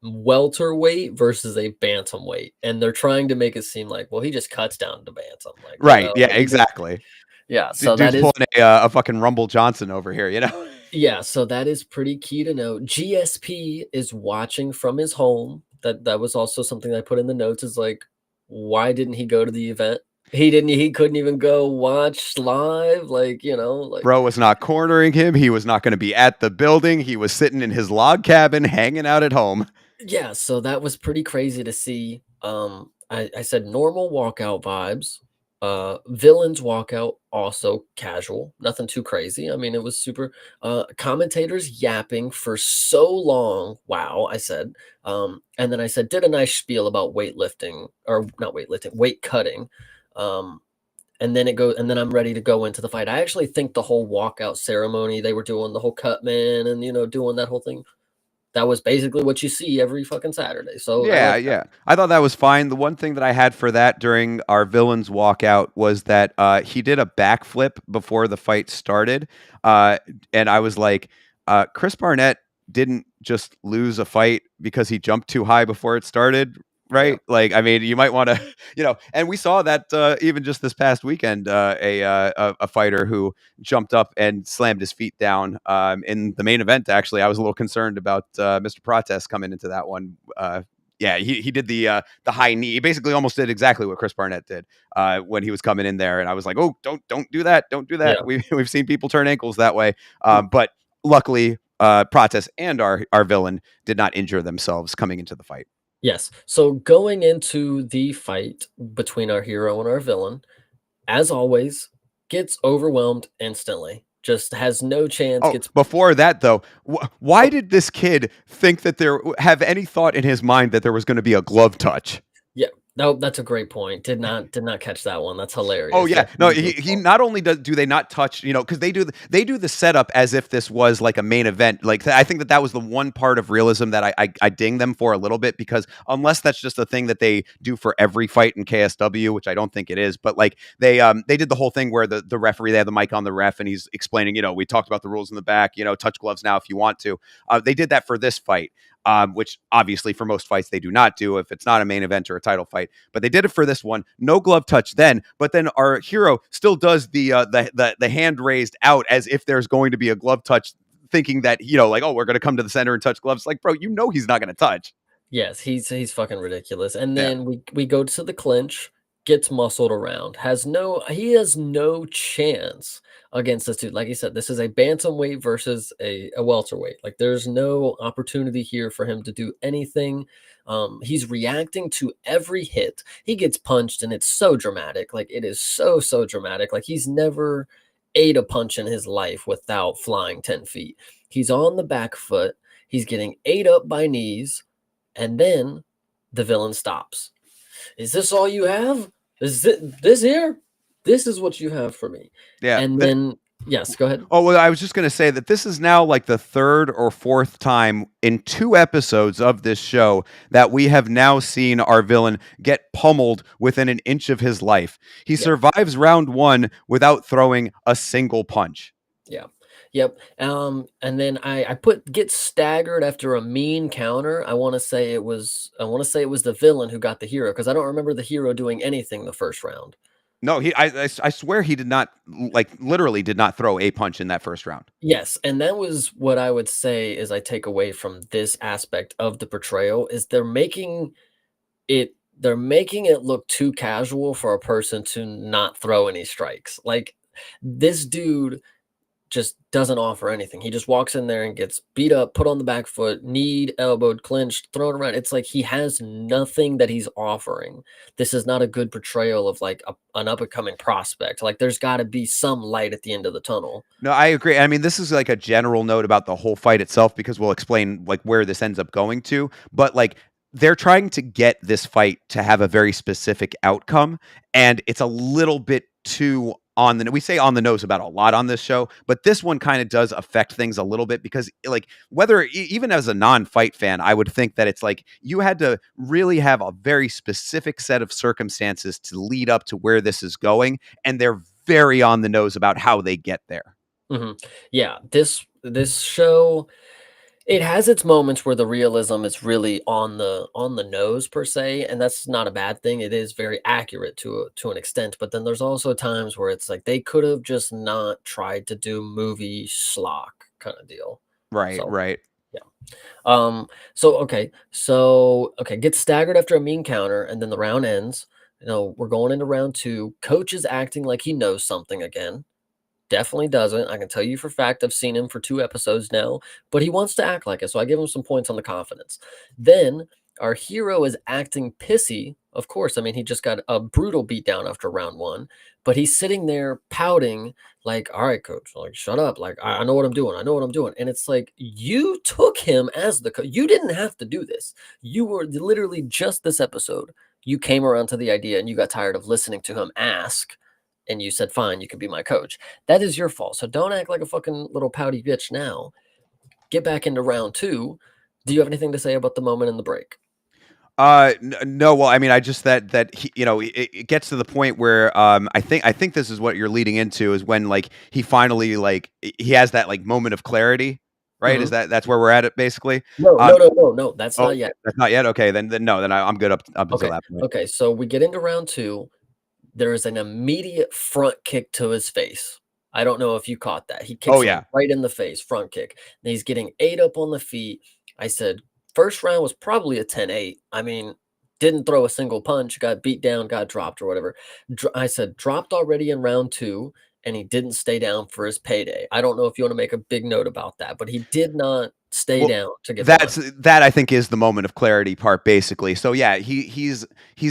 welterweight versus a bantamweight. And they're trying to make it seem like, well, he just cuts down to bantam.
Right. Yeah,
like,
exactly.
yeah. So
Dude's
that is
pulling a fucking Rumble Johnson over here,
Yeah, so that is pretty key to know. GSP is watching from his home. That was also something I put in the notes is like, why didn't he go to the event? He couldn't even go watch live, like, like
Bro was not cornering him. He was not going to be at the building. He was sitting in his log cabin, hanging out at home.
yeah, so that was pretty crazy to see. I said normal walkout vibes. Villains walkout also casual, nothing too crazy. I mean, it was super. Commentators yapping for so long. Wow, I said. And then I said did a nice spiel about weightlifting or not weightlifting, weight cutting. Um, and then I'm ready to go into the fight. I actually think the whole walkout ceremony they were doing the whole cut man and doing that whole thing that was basically what you see every fucking Saturday. So I
Yeah,
like that.
yeah. I thought that was fine. The one thing that I had for that during our villains walkout was that he did a backflip before the fight started, uh, and I was like, Chris Barnett didn't just lose a fight because he jumped too high before it started,
Yeah.
right? Like, I mean, you might want to, and we saw that even just this past weekend, a fighter who jumped up and slammed his feet down in the main event. Actually, I was a little concerned about Mr. Protest coming into that one. Yeah, he did the high knee. He basically almost did exactly what Chris Barnett did when he was coming in there, and I was like, oh, don't do that, don't do that.
Yeah.
We've seen people turn ankles that way,
Mm.
but luckily, Protest and our villain did not injure themselves coming into the fight.
Yes. So going into the fight between our hero and our villain, as always, gets overwhelmed instantly. Just has no chance,
Oh,
gets
before that though, why
oh,
did this kid think that there have any thought in his mind that there was going to be a glove touch?
yeah. No, that's a great point. Did not catch that one. That's
Oh
hilarious.
yeah,
Yeah,
no.
he was
He not only do they not touch, because they do the setup as if this was like a main event. Like I think that was the one part of realism that I ding them for a little bit because unless that's just a thing that they do for every fight in KSW, which I don't think it is, but like they did the whole thing where the referee they have the mic on the ref and he's explaining, we talked about the rules in the back, touch gloves now if you want to. They did that for this fight. Which obviously for most fights they do not do if it's not a main event or a title fight. But they did it for this one. No glove touch then, but then our hero still does the hand raised out as if there's going to be a glove touch, thinking that like oh we're going to come to the center and touch gloves. Like bro, he's not going to touch.
yes, he's fucking ridiculous. And
Yeah.
then we go to the clinch, gets muscled around, he has no chance against this dude. Like you said, this is a bantamweight versus a welterweight. Like there's no opportunity here for him to do anything. He's reacting to every hit. He gets punched, and it's so dramatic. Like it is so dramatic. Like he's never ate a punch in his life without flying 10 feet. He's on the back foot. He's getting ate up by knees and then the villain stops. Is this all you have? Is it this here? This is what you have for me.
Yeah.
And then, yes, go ahead.
Oh, well, I was just going to say that this is now like the third or fourth time in 2 episodes of this show that we have now seen our villain get pummeled within an inch of his life. He
Yep.
survives round one without throwing a single punch.
Yeah. Yep. And then I put get staggered after a mean counter. I want to say it was the villain who got the hero because I don't remember the hero doing anything the first round.
No, I swear he did not, like, literally did not throw a punch in that first round.
Yes, and that was what I would say is I take away from this aspect of the portrayal is they're making it look too casual for a person to not throw any strikes. Like this dude just doesn't offer anything. He just walks in there and gets beat up, put on the back foot, kneed, elbowed, clinched, thrown around. It's like he has nothing that he's offering. This is not a good portrayal of like an up and coming prospect. Like there's got to be some light at the end of the tunnel.
No, I agree. I mean, this is like a general note about the whole fight itself because we'll explain like where this ends up going to. But like they're trying to get this fight to have a very specific outcome, and it's a little bit too on the we say on the nose about a lot on this show, but this one kind of does affect things a little bit because like whether even as a non-fight fan, I would think that it's like you had to really have a very specific set of circumstances to lead up to where this is going, and they're very on the nose about how they get there.
Mhm. Yeah, this show it has its moments where the realism is really on the nose per se, and that's not a bad thing. It is very accurate to an extent, but then there's also times where it's like they could have just not tried to do movie schlock kind of deal.
Right,
So
right.
yeah. Okay, gets staggered after a mean counter, and then the round ends. We're going into round two. Coach is acting like he knows something again. Definitely doesn't. I can tell you for a fact I've seen him for 2 episodes now, but he wants to act like it, so I give him some points on the confidence. Then our hero is acting pissy. Of course, I mean, he just got a brutal beatdown after round 1, but he's sitting there pouting like, "All right, coach, like, shut up. Like, I know what I'm doing. I know what I'm doing." And it's like, you took him as the coach. You didn't have to do this. You were literally just this episode. You came around to the idea and you got tired of listening to him ask, and you said, "Fine, you can be my coach." That is your fault. So don't act like a fucking little pouty bitch now. Get back into round 2. Do you have anything to say about the moment in the break?
No. Well, I mean, I just that he, it gets to the point where I think this is what you're leading into is when like he finally like he has that like moment of clarity, right? Is
Mhm.
that's where we're at it basically?
No,
Um,
no, no, no, no, that's
oh,
not yet.
that's not yet. Okay, then no, then I'm good up until
Okay,
that point.
okay, so we get into round 2. There is an immediate front kick to his face. I don't know if you caught that. He
Oh
kicks him
yeah,
right in the face, front kick. And he's getting 8 up on the feet. I said, first round was probably a 10-8. I mean, didn't throw a single punch, got beat down, got dropped or whatever. I said, dropped already in round 2, and he didn't stay down for his payday. I don't know if you want to make a big note about that, but he did not stay
well,
down to get the money.
that I think is the moment of clarity part basically. So yeah, he's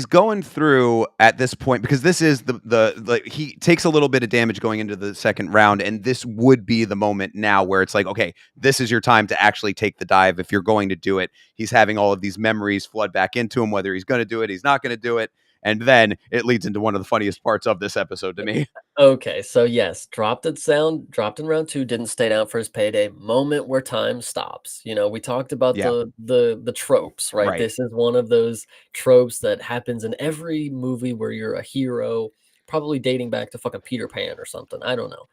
going through at this point because this is the like he takes a little bit of damage going into the second round, and this would be the moment now where it's like, okay, this is your time to actually take the dive if you're going to do it. He's having all of these memories flood back into him, whether he's going to do it, he's not going to do it, and then it leads into one of the funniest parts of this episode to me.
Okay, so yes, dropped in round 2, didn't stay down for his payday. Moment where time stops. We talked about
Yeah,
the tropes, right?
right.
This is one of those tropes that happens in every movie where you're a hero, probably dating back to fucking Peter Pan or something. I don't know.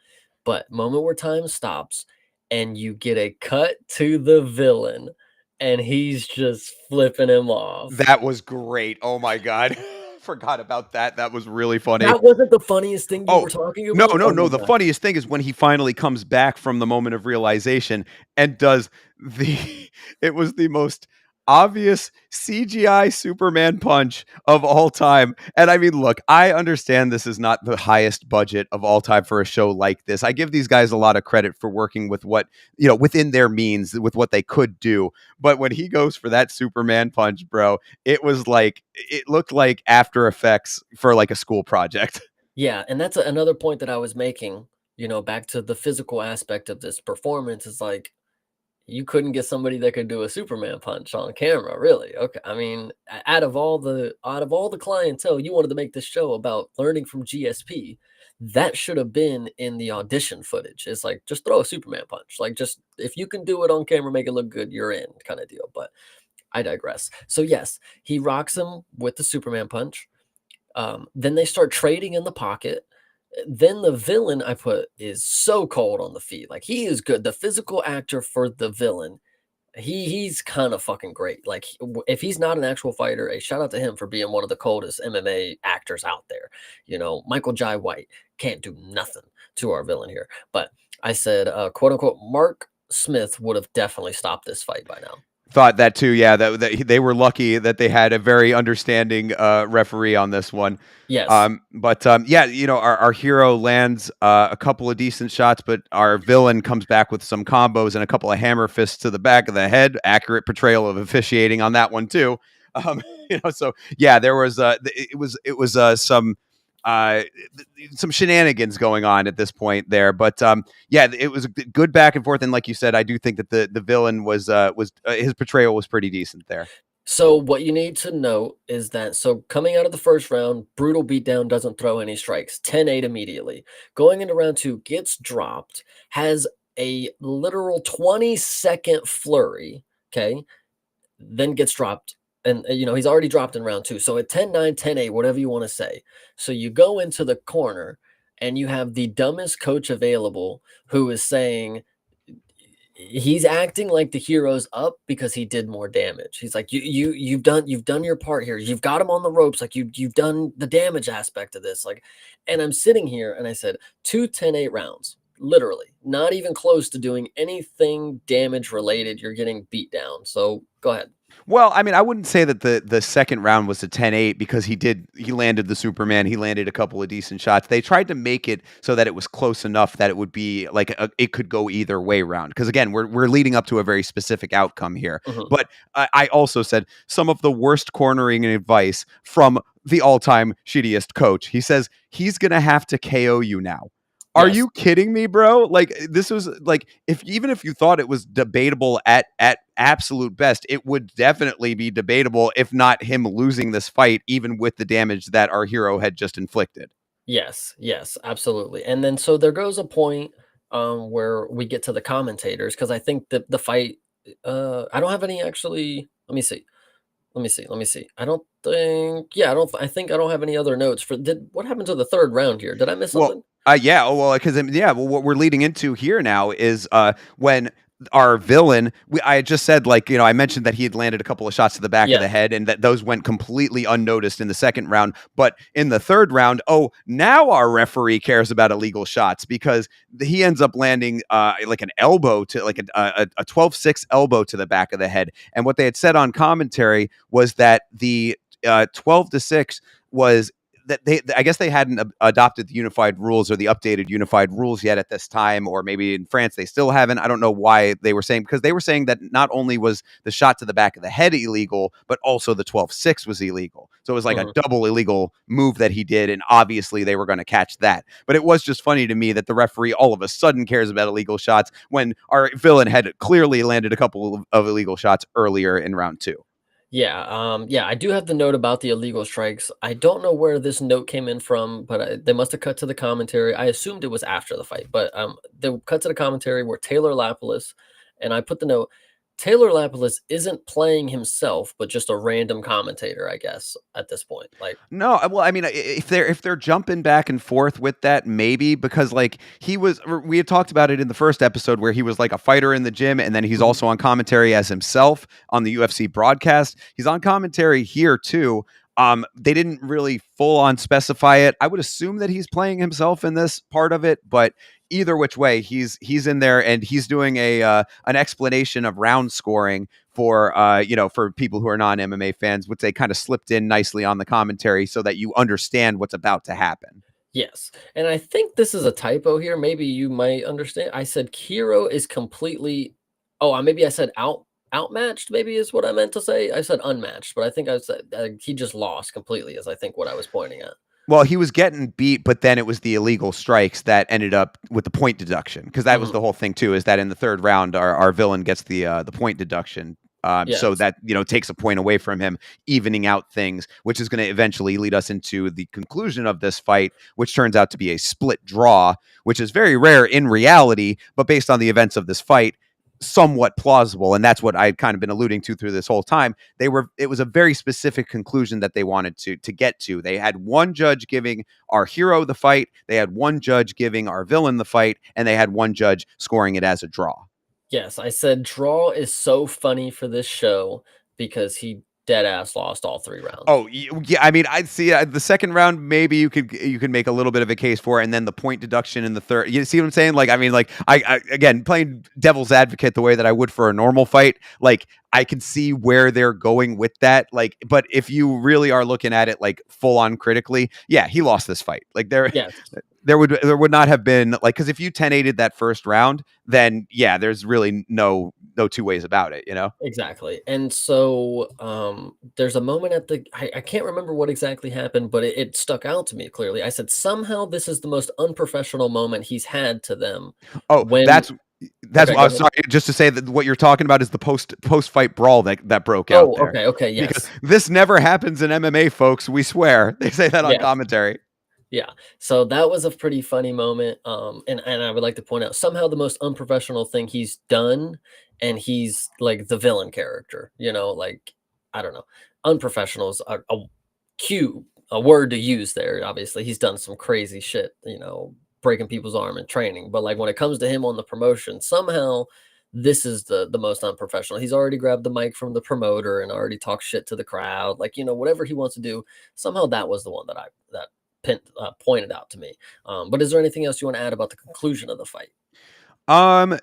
But moment where time stops and you get a cut to the villain and he's just flipping him off.
That was great. Oh my god. Forgot about that. That was really funny.
That wasn't the funniest thing you
Oh,
were talking
no,
about?
no,
Oh
no,
my
the
god.
funniest thing is when he finally comes back from the moment of realization and does the it was the most obvious CGI Superman punch of all time. And I mean, look, I understand this is not the highest budget of all time for a show like this. I give these guys a lot of credit for working with what, within their means, with what they could do. But when he goes for that Superman punch, bro, it looked like After Effects for like a school project.
Yeah, and that's another point that I was making, back to the physical aspect of this performance is like you couldn't get somebody that could do a Superman punch on camera, really. Okay. I mean, out of all the clientele, you wanted to make this show about learning from GSP. That should have been in the audition footage. It's like just throw a Superman punch. Like just if you can do it on camera, make it look good, you're in kind of deal. But I digress. So yes, he rocks him with the Superman punch. Then they start trading in the pocket. Then the villain I put is so cold on the feet. Like he is good. The physical actor for the villain, he's kind of fucking great. Like if he's not an actual fighter, a shout out to him for being one of the coldest MMA actors out there. Michael Jai White can't do nothing to our villain here. But I said, quote unquote, Mark Smith would have definitely stopped this fight by now.
Thought that too. Yeah, that they were lucky that they had a very understanding referee on this one.
Yes.
But yeah, our hero lands a couple of decent shots, but our villain comes back with some combos and a couple of hammer fists to the back of the head. Accurate portrayal of officiating on that one too. Um, so yeah, there was it was uh, some shenanigans going on at this point there, but yeah, it was a good back and forth. And like you said, I do think that the villain was his portrayal was pretty decent there.
So what you need to know is that coming out of the first round, brutal beatdown doesn't throw any strikes. 10-8 immediately. Going into round 2, gets dropped, has a literal 20-second flurry, okay? Then gets dropped. And he's already dropped in round 2. So at 10-9, 10-8, whatever you want to say. So you go into the corner and you have the dumbest coach available who is saying he's acting like the hero's up because he did more damage. He's like, you've done your part here. You've got him on the ropes. Like you've done the damage aspect of this. Like, and I'm sitting here and I said 2 10-8 rounds. literally not even close to doing anything damage related. You're getting beat down. So go ahead.
Well, I mean, I wouldn't say that the second round was a 10-8 because he landed the Superman, he landed a couple of decent shots. They tried to make it so that it was close enough that it would be like it could go either way round. Because again, we're leading up to a very specific outcome here.
Mhm.
But I also said some of the worst cornering and advice from the all-time shittiest coach. He says he's gonna have to KO you now. Are
Yes.
you kidding me, bro? Like this was like if even if you thought it was debatable at absolute best, it would definitely be debatable if not him losing this fight, even with the damage that our hero had just inflicted.
Yes, yes, absolutely. And then so there goes a point where we get to the commentators because I think the fight I don't have any actually. Let me see. Let me see. I don't think yeah, I think I don't have any other notes for did what happened to the third round here? Did I miss
Well,
something?
yeah, oh, well, because yeah, well, what we're leading into here now is when our villain, I had just said, like, I mentioned that he had landed a couple of shots to the back of
Yes.
the head and that those went completely unnoticed in the second round. But in the third round, oh, now our referee cares about illegal shots because he ends up landing like an elbow to like a 12-6 elbow to the back of the head. And what they had said on commentary was that the 12-6 was that I guess they hadn't adopted the unified rules or the updated unified rules yet at this time, or maybe in France they still haven't. I don't know why they were saying, because they were saying that not only was the shot to the back of the head illegal, but also the 12-6 was illegal. So it was like a
Mhm.
double illegal move that he did, and obviously they were going to catch that. But it was just funny to me that the referee all of a sudden cares about illegal shots when our villain had clearly landed a couple of illegal shots earlier in round two.
Yeah, yeah, I do have the note about the illegal strikes. I don't know where this note came in from, but they must have cut to the commentary. I assumed it was after the fight, but they cut to the commentary where Taylor Lapilus, and I put the note, Taylor Lapilus isn't playing himself, but just a random commentator, I guess, at this point. Like,
No, well, I mean, if they're jumping back and forth with that, maybe because like we had talked about it in the first episode where he was like a fighter in the gym, and then he's
mhm,
also on commentary as himself on the UFC broadcast. He's on commentary here too. They didn't really full on specify it. I would assume that he's playing himself in this part of it, but either which way, he's in there and he's doing a an explanation of round scoring for for people who are non MMA fans, which they kind of slipped in nicely on the commentary so that you understand what's about to happen.
yes, and I think this is a typo here. Maybe you might understand. I said Kiro is completely. Oh, maybe I said outmatched. Maybe is what I meant to say. I said unmatched, but I think I said he just lost completely. Is I think what I was pointing at.
Well, he was getting beat, but then it was the illegal strikes that ended up with the point deduction because that was
Mhm.
the whole thing too. Is that in the third round, our villain gets the point deduction, so
Yes.
that takes a point away from him, evening out things, which is going to eventually lead us into the conclusion of this fight, which turns out to be a split draw, which is very rare in reality, but based on the events of this fight, somewhat plausible. And that's what I'd kind of been alluding to through this whole time. It was a very specific conclusion that they wanted to get to. They had one judge giving our hero the fight, they had one judge giving our villain the fight, and they had one judge scoring it as a draw.
Yes, I said draw is so funny for this show because he dead ass lost all 3 rounds.
Oh yeah, I mean, I'd see the second round. Maybe you could make a little bit of a case for, it, and then the point deduction in the third. You see what I'm saying? Like, I mean, like I again playing devil's advocate the way that I would for a normal fight. Like, I can see where they're going with that. Like, but if you really are looking at it like full on critically, yeah, he lost this fight. Like
Yes.
there would not have been like because if you 10-8'd that first round, then yeah, there's really no two ways about it.
Exactly. And so there's a moment at I can't remember what exactly happened, but it stuck out to me clearly. I said somehow this is the most unprofessional moment he's had to them
Oh,
when
that's
okay,
what I
go
was
ahead.
sorry. Just to say that what you're talking about is the post fight brawl that broke out
Oh,
there,
okay, okay,
because
yes.
this never happens in MMA, folks. We swear they say that on
Yes.
commentary.
Yeah. So that was a pretty funny moment. And I would like to point out somehow the most unprofessional thing he's done, and he's like the villain character, like I don't know. Unprofessional is a cue, a word to use there. Obviously, he's done some crazy shit, breaking people's arm in training. But like when it comes to him on the promotion, somehow this is the most unprofessional. He's already grabbed the mic from the promoter and already talked shit to the crowd. Like, whatever he wants to do, somehow that was the one that pointed out to me. But is there anything else you want to add about the conclusion of the fight?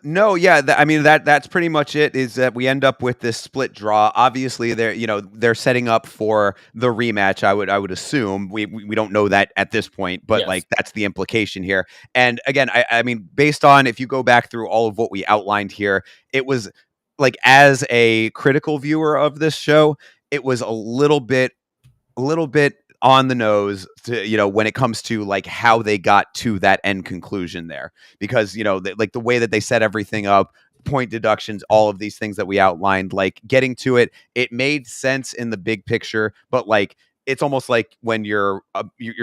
No, yeah, I mean that's pretty much it. Is that we end up with this split draw? Obviously, they're setting up for the rematch. I would assume we don't know that at this point, but
Yes.
like that's the implication here. And again, I mean, based on if you go back through all of what we outlined here, it was like as a critical viewer of this show, it was a little bit on the nose to, when it comes to like how they got to that end conclusion there, because like the way that they set everything up, point deductions, all of these things that we outlined, like getting to it made sense in the big picture, but like it's almost like when you're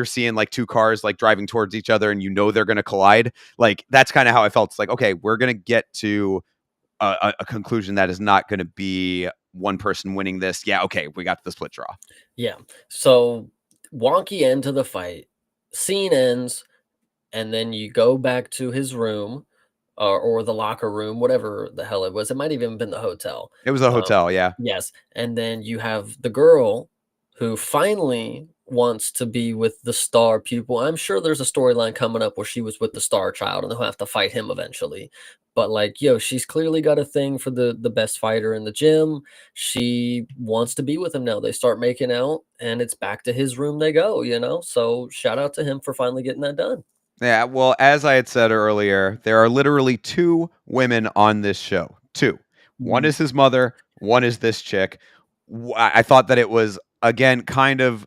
seeing like two cars like driving towards each other and they're going to collide. Like that's kind of how I felt. It's like, okay, we're going to get to a conclusion that is not going to be one person winning this. Yeah, okay, we got the split draw.
Yeah. So wonky end to the fight. Scene ends, and then you go back to his room, or the locker room, whatever the hell it was. It might even been the hotel.
It was a hotel, yeah.
Yes. And then you have the girl who finally wants to be with the star pupil. I'm sure there's a storyline coming up where she was with the star child and they'll have to fight him eventually. But like, she's clearly got a thing for the best fighter in the gym. She wants to be with him now. They start making out and it's back to his room they go. So shout out to him for finally getting that done.
Yeah, well, as I had said earlier, there are literally two women on this show. Two. One
Mm.
is his mother, one is this chick. I thought that it was again kind of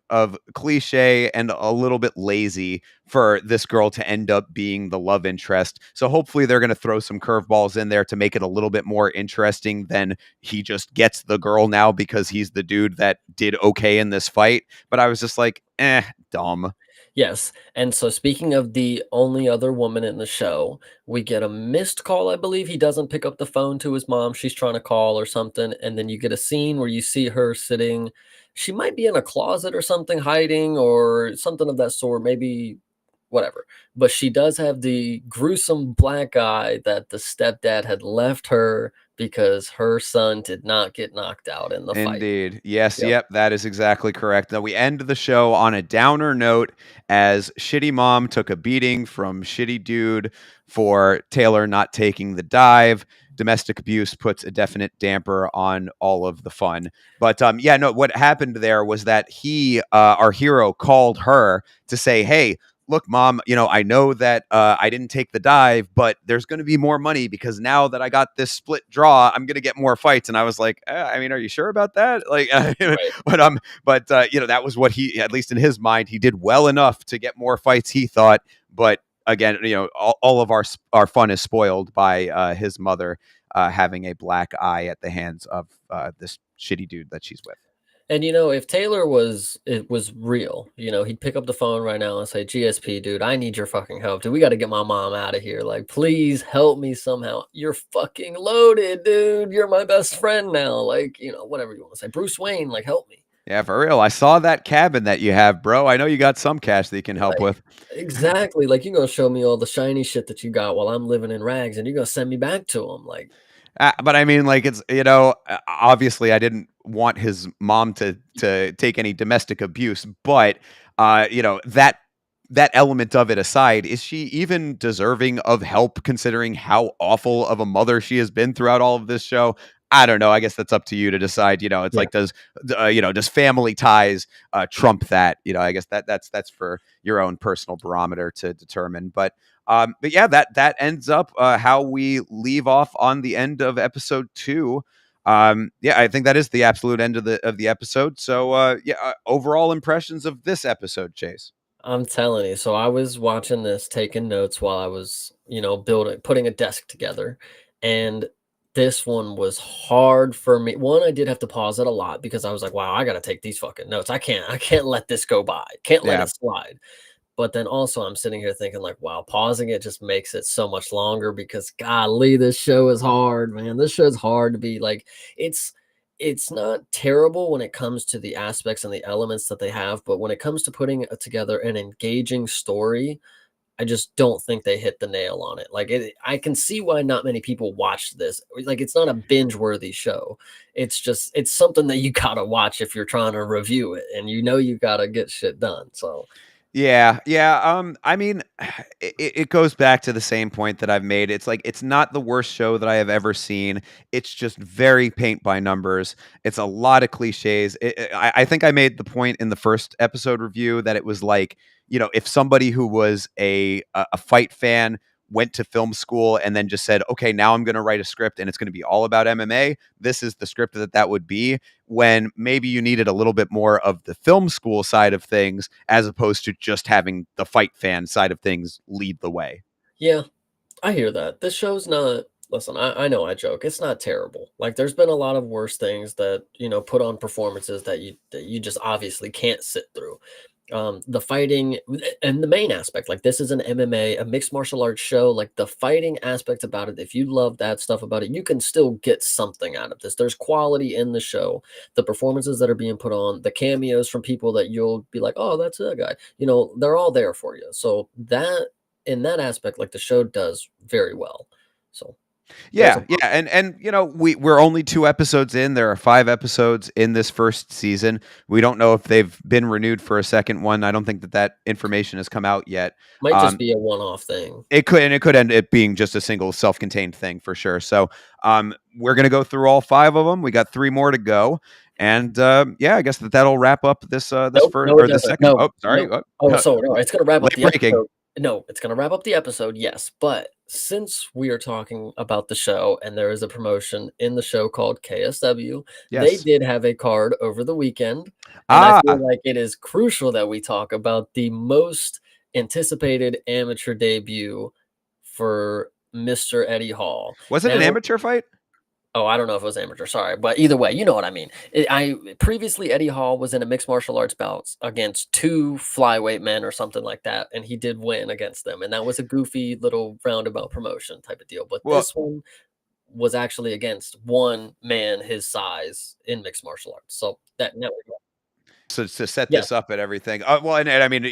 cliche and a little bit lazy for this girl to end up being the love interest. So hopefully they're going to throw some curveballs in there to make it a little bit more interesting than he just gets the girl now because he's the dude that did okay in this fight. But I was just like, dumb.
Yes. And so speaking of the only other woman in the show, we get a missed call, I believe. He doesn't pick up the phone to his mom. She's trying to call or something. And then you get a scene where you see her sitting. She might be in a closet or something, hiding or something of that sort, maybe whatever. But she does have the gruesome black eye that the stepdad had left her because her son did not get knocked out in the fight.
Indeed. Yes,
Yep.
yep, that is exactly correct. Now we end the show on a downer note as shitty mom took a beating from shitty dude for Taylor not taking the dive. Domestic abuse puts a definite damper on all of the fun. But yeah, no, what happened there was that our hero called her to say, "Hey, look, mom, I know that I didn't take the dive, but there's going to be more money because now that I got this split draw, I'm going to get more fights." And I was like, I mean, are you sure about that? Like,
Right.
but that was what he, at least in his mind, he did well enough to get more fights, he thought. But again, all of our fun is spoiled by his mother having a black eye at the hands of this shitty dude that she's with.
And if Taylor was real, he'd pick up the phone right now and say, "GSP, dude, I need your fucking help. Dude, we got to get my mom out of here. Like, please help me somehow. You're fucking loaded, dude. You're my best friend now. Like, whatever you want to say. Bruce Wayne, like, help me."
Yeah, for real. I saw that cabin that you have, bro. I know you got some cash that you can help
Right.
with.
Exactly. Like, you're gonna show me all the shiny shit that you got while I'm living in rags, and you're gonna send me back to him. Like,
But I mean, like it's obviously I didn't want his mom to take any domestic abuse, but that element of it aside, is she even deserving of help considering how awful of a mother she has been throughout all of this show? I don't know. I guess that's up to you to decide. It's
yeah.
like does family ties trump that? I guess that's for your own personal barometer to determine. But yeah, that ends up how we leave off on the end of episode 2. Yeah, I think that is the absolute end of the episode. So overall impressions of this episode, Chase.
I'm telling you. So I was watching this, taking notes while I was, putting a desk together. And this one was hard for me. One, I did have to pause it a lot because I was like, wow, I gotta take these fucking notes. I can't let this go by. Can't let
Yeah,
it slide. But then also I'm sitting here thinking like, wow, pausing it just makes it so much longer because golly, this show is hard, man. This show is hard to be like, it's it's not terrible when it comes to the aspects and the elements that they have, but when it comes to putting together an engaging story, I just don't think they hit the nail on it. Like I can see why not many people watched this. Like it's not a binge worthy show. It's something that you gotta watch if you're trying to review it, and you gotta get shit done. So
Yeah, yeah. I mean, it goes back to the same point that I've made. It's like it's not the worst show that I have ever seen. It's just very paint by numbers. It's a lot of cliches. I think I made the point in the first episode review that it was like, if somebody who was a fight fan went to film school and then just said, okay, now I'm going to write a script and it's going to be all about MMA. This is the script that would be, when maybe you needed a little bit more of the film school side of things as opposed to just having the fight fan side of things lead the way.
Yeah, I hear that. This show's not listen, I know I joke. It's not terrible. Like there's been a lot of worse things that, put on performances that you just obviously can't sit through. The fighting and the main aspect, like this is an MMA, a mixed martial arts show. Like the fighting aspect about it, if you love that stuff about it, you can still get something out of this. There's quality in the show. The performances that are being put on, the cameos from people that you'll be like, oh, that's that guy. They're all there for you. So that in that aspect, like the show does very well. So that's a
Yeah, yeah, and we're only 2 episodes in. There are 5 episodes in this first season. We don't know if they've been renewed for a second one. I don't think that information has come out yet.
might just
Um,
be a one-off thing.
it could end up being just a single self-contained thing for sure. So we're gonna go through all 5 of them. We got 3 more to go, and yeah, I guess that'll wrap up this
Nope,
first
no, it
or the
doesn't.
second.
No,
Oh, sorry.
nope. Oh, so no, it's gonna wrap up
Late
the
breaking.
episode. No, it's gonna wrap up the episode, yes. But since we are talking about the show and there is a promotion in the show called KSW, they
Yes.
did have a card over the weekend, and I feel
Ah,
like it is crucial that we talk about the most anticipated amateur debut for Mr. Eddie Hall.
was it an
Now,
amateur fight?
oh, I don't know if it was amateur, sorry, but either way, you know what I mean. I previously Eddie Hall was in a mixed martial arts bouts against 2 flyweight men or something like that, and he did win against them, and that was a goofy little roundabout promotion type of deal. But
Well,
this one was actually against one man his size in mixed martial arts. So that network,
so to set
yeah.
this up and everything. Well, and I mean,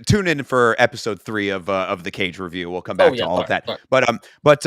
tune in for episode 3 of the Cage review. We'll come
Oh
back to
yeah,
all of
sorry,
that.
sorry.
But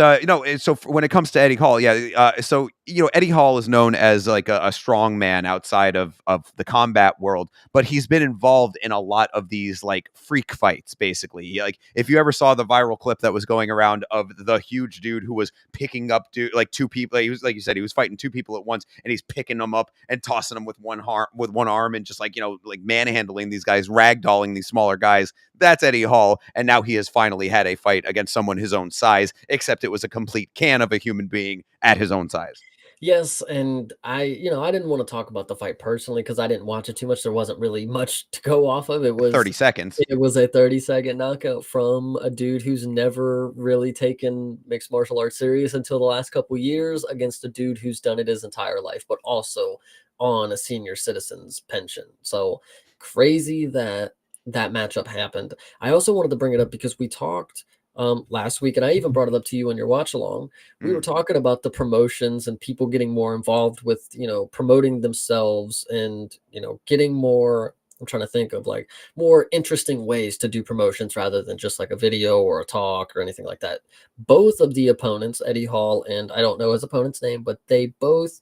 so when it comes to Eddie Hall, yeah. So Eddie Hall is known as like a strong man outside of the combat world, but he's been involved in a lot of these like freak fights. Basically, like if you ever saw the viral clip that was going around of the huge dude who was picking up like 2 people, he was like you said, he was fighting 2 people at once, and he's picking them up and tossing them with one arm, and just like like manhandling these guys, ragdolling these smaller guys. That's Eddie Hall, and now he has finally had a fight against someone his own size, except it was a complete can of a human being at his own size.
Yes, and I didn't want to talk about the fight personally because I didn't watch it too much. There wasn't really much to go off of. It was
30 seconds.
it was a 30-second knockout from a dude who's never really taken mixed martial arts serious until the last couple years against a dude who's done it his entire life, but also on a senior citizen's pension. So crazy that that matchup happened. I also wanted to bring it up because we talked last week, and I even brought it up to you in your watch along. We were
Mm.
talking about the promotions and people getting more involved with, promoting themselves and, getting more. I'm trying to think of like more interesting ways to do promotions rather than just like a video or a talk or anything like that. Both of the opponents, Eddie Hall and I don't know his opponent's name, but they both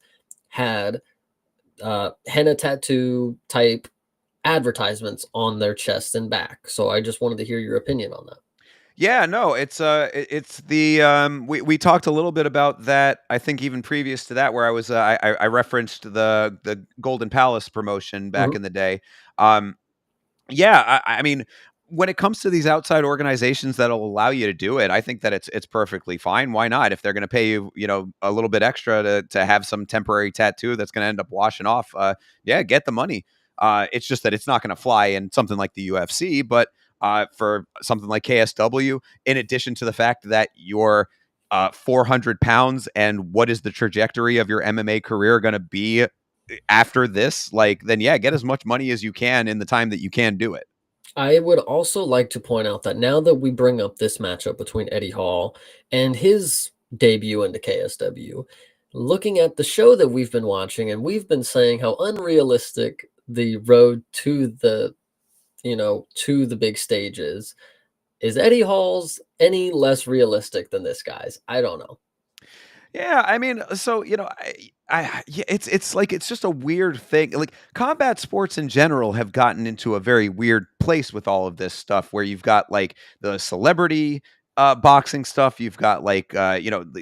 had henna tattoo type advertisements on their chest and back. So I just wanted to hear your opinion on that.
Yeah, no, it's the we talked a little bit about that. I think even previous to that, where I was I referenced the Golden Palace promotion back
Mhm.
in the day. Um, yeah, I mean, when it comes to these outside organizations that'll allow you to do it, I think that it's perfectly fine. Why not? If they're going to pay you, a little bit extra to have some temporary tattoo that's going to end up washing off, yeah, get the money. It's just that it's not going to fly in something like the UFC, but for something like KSW, in addition to the fact that you're 400 pounds, and what is the trajectory of your MMA career going to be after this, like, then yeah, get as much money as you can in the time that you can do it.
I would also like to point out that now that we bring up this matchup between Eddie Hall and his debut into KSW, looking at the show that we've been watching, and we've been saying how unrealistic the road to the big stage is Eddie Hall's any less realistic than this guy's? I don't know.
Yeah, I mean, so yeah, it's like it's just a weird thing. Like combat sports in general have gotten into a very weird place with all of this stuff, where you've got like the celebrity boxing stuff, you've got like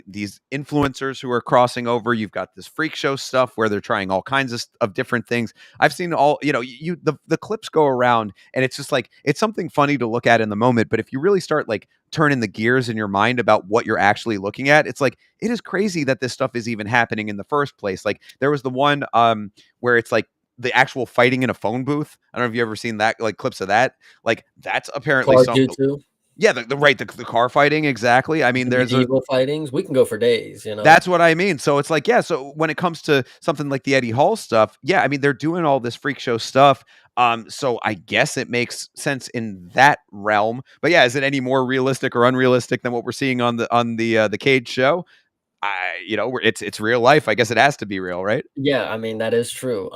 these influencers who are crossing over, you've got this freak show stuff where they're trying all kinds of different things. I've seen all the clips go around, and it's just like it's something funny to look at in the moment, but if you really start like turning the gears in your mind about what you're actually looking at, it's like it is crazy that this stuff is even happening in the first place. Like there was the one where it's like the actual fighting in a phone booth. I don't know if you ever seen that, like clips of that. Like that's apparently
Car
some
Jutsu,
yeah, the car fighting, exactly. I mean,
the
there's a
medieval fightings. We can go for days, you know.
that's what I mean. So it's like, yeah, so when it comes to something like the Eddie Hall stuff, yeah, I mean, they're doing all this freak show stuff. So I guess it makes sense in that realm. But yeah, is it any more realistic or unrealistic than what we're seeing on the Cage show? It's real life. I guess it has to be real, right?
Yeah, I mean, that is true.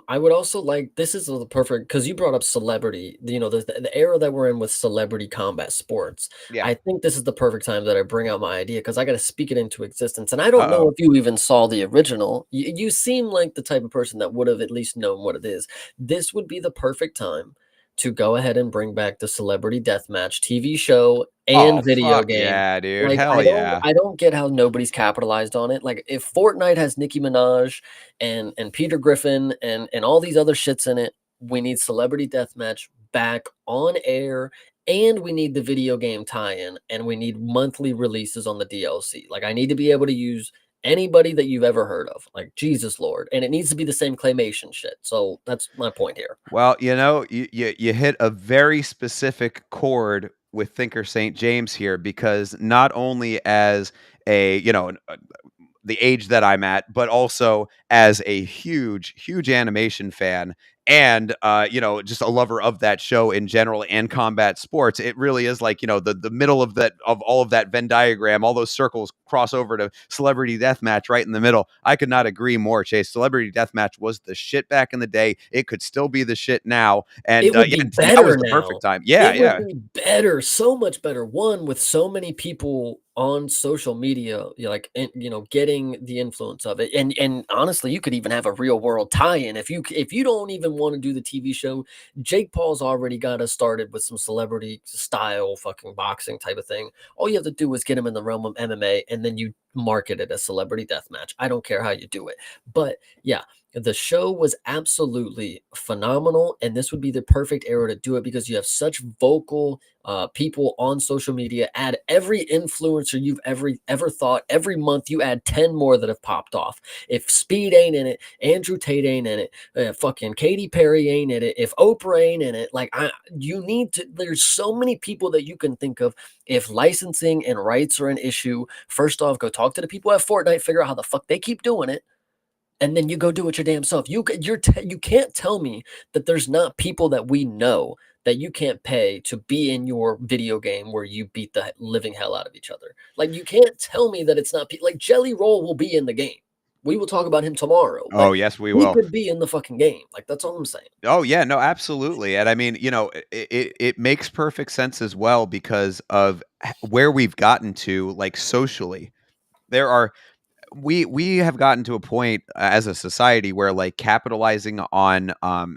I would also like this is the perfect because you brought up celebrity, the era that we're in with celebrity combat sports.
Yeah.
I think this is the perfect time that I bring out my idea because I got to speak it into existence. And I don't know
Uh-oh.
if you even saw the original. You seem like the type of person that would have at least known what it is. This would be the perfect time to go ahead and bring back the Celebrity Deathmatch TV show
Oh,
and video
fuck
game.
yeah, dude.
Like,
Hell yeah.
I don't get how nobody's capitalized on it. Like, if Fortnite has Nicki Minaj and Peter Griffin and all these other shits in it, we need Celebrity Deathmatch back on air, and we need the video game tie-in, and we need monthly releases on the DLC. Like, I need to be able to use anybody that you've ever heard of. Like, Jesus Lord. And it needs to be the same claymation shit. So that's my point here.
Well, you hit a very specific chord with Thinker St. James here, because not only as the age that I'm at, but also as a huge, huge animation fan, and just a lover of that show in general and combat sports. It really is like, the middle of that, of all of that Venn diagram, all those circles cross over to Celebrity Deathmatch right in the middle. I could not agree more, Chase. Celebrity Deathmatch was the shit back in the day. It could still be the shit now, and
It would
yeah,
be
that was
better
the
now.
perfect time. Yeah,
It would
yeah.
be better, so much better. One, with so many people on social media, getting the influence of it. And honestly, you could even have a real world tie-in. If you don't even want to do the TV show, Jake Paul's already got us started with some celebrity style fucking boxing type of thing. All you have to do is get him in the realm of MMA, and then you market it as Celebrity Deathmatch. I don't care how you do it. But yeah, the show was absolutely phenomenal, and this would be the perfect era to do it because you have such vocal people on social media. Add every influencer you've ever thought. Every month you add 10 more that have popped off. If Speed ain't in it, Andrew Tate ain't in it, fucking Katy Perry ain't in it, if Oprah ain't in it, you need to. There's so many people that you can think of. If licensing and rights are an issue, first off, go talk to the people at Fortnite, figure out how the fuck they keep doing it, and then you go do it your damn self. You can't tell me that there's not people that we know that you can't pay to be in your video game where you beat the living hell out of each other. Like, you can't tell me that it's not like Jelly Roll will be in the game. We will talk about him tomorrow, but
Oh, yes, we
he
will.
could be in the fucking game. Like, that's all I'm saying.
Oh yeah, no, absolutely. And I mean, it makes perfect sense as well because of where we've gotten to, like, socially. There are we have gotten to a point as a society where, like, capitalizing on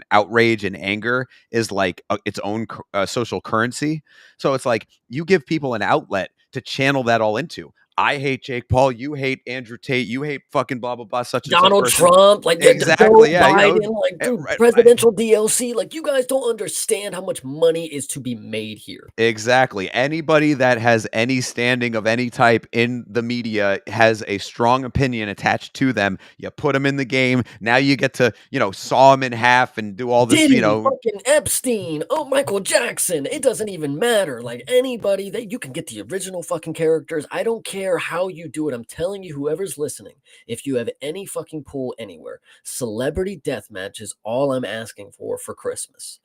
outrage and anger is like its own social currency. So it's like you give people an outlet to channel that all into. I hate Jake Paul. You hate Andrew Tate. You hate fucking blah blah blah. Such and such
Donald
person.
Trump, like Joe
Exactly. Yeah.
Biden, like, dude,
Right,
presidential DLC. Like, you guys don't understand how much money is to be made here.
exactly. Anybody that has any standing of any type in the media has a strong opinion attached to them. You put them in the game. Now you get to, saw them in half and do all this,
Diddy, fucking Epstein, oh, Michael Jackson. It doesn't even matter. Like, anybody that you can get the original fucking characters. I don't care how you do it. I'm telling you, whoever's listening, if you have any fucking pull anywhere, Celebrity Deathmatch is all I'm asking for Christmas.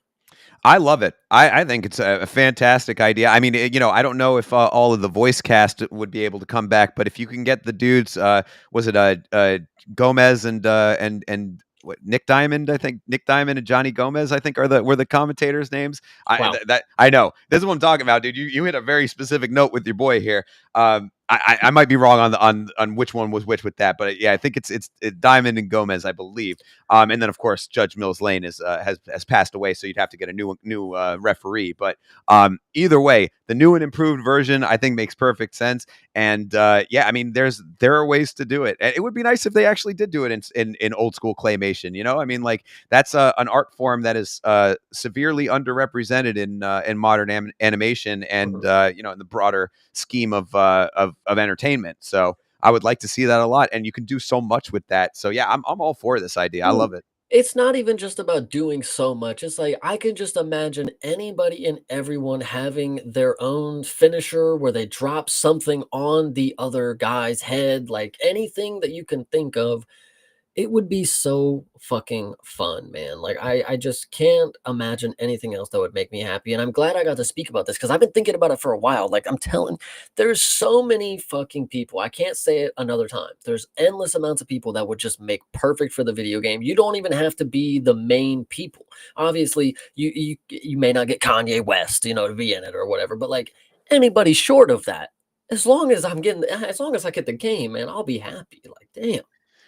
I love it. I think it's a fantastic idea. I mean, I don't know if all of the voice cast would be able to come back, but if you can get the dudes, was it Gomez and what, Nick Diamond? I think Nick Diamond and Johnny Gomez, I think, were the commentators' names.
Wow.
That I know. This is what I'm talking about, dude. You hit a very specific note with your boy here. I might be wrong on the on which one was which with that, but yeah, I think it's Diamond and Gomez, I believe. And then of course Judge Mills Lane is has passed away, so you'd have to get a new referee. But either way, the new and improved version I think makes perfect sense. And yeah, I mean, there are ways to do it. And it would be nice if they actually did do it in old school claymation. You know, I mean, like that's an art form that is severely underrepresented in modern animation, and
Mhm.
you know, in the broader scheme of entertainment. So I would like to see that a lot, and you can do so much with that. So yeah, I'm all for this idea. I
Well,
love it.
it's not even just about doing so much. It's like I can just imagine anybody and everyone having their own finisher where they drop something on the other guy's head, like anything that you can think of. It would be so fucking fun, man. Like I just can't imagine anything else that would make me happy. And I'm glad I got to speak about this because I've been thinking about it for a while. Like I'm telling, there's so many fucking people. I can't say it another time. There's endless amounts of people that would just make perfect for the video game. You don't even have to be the main people. Obviously, you may not get Kanye West, to be in it or whatever, but like anybody short of that, as long as I get the game, man, I'll be happy. Like, damn.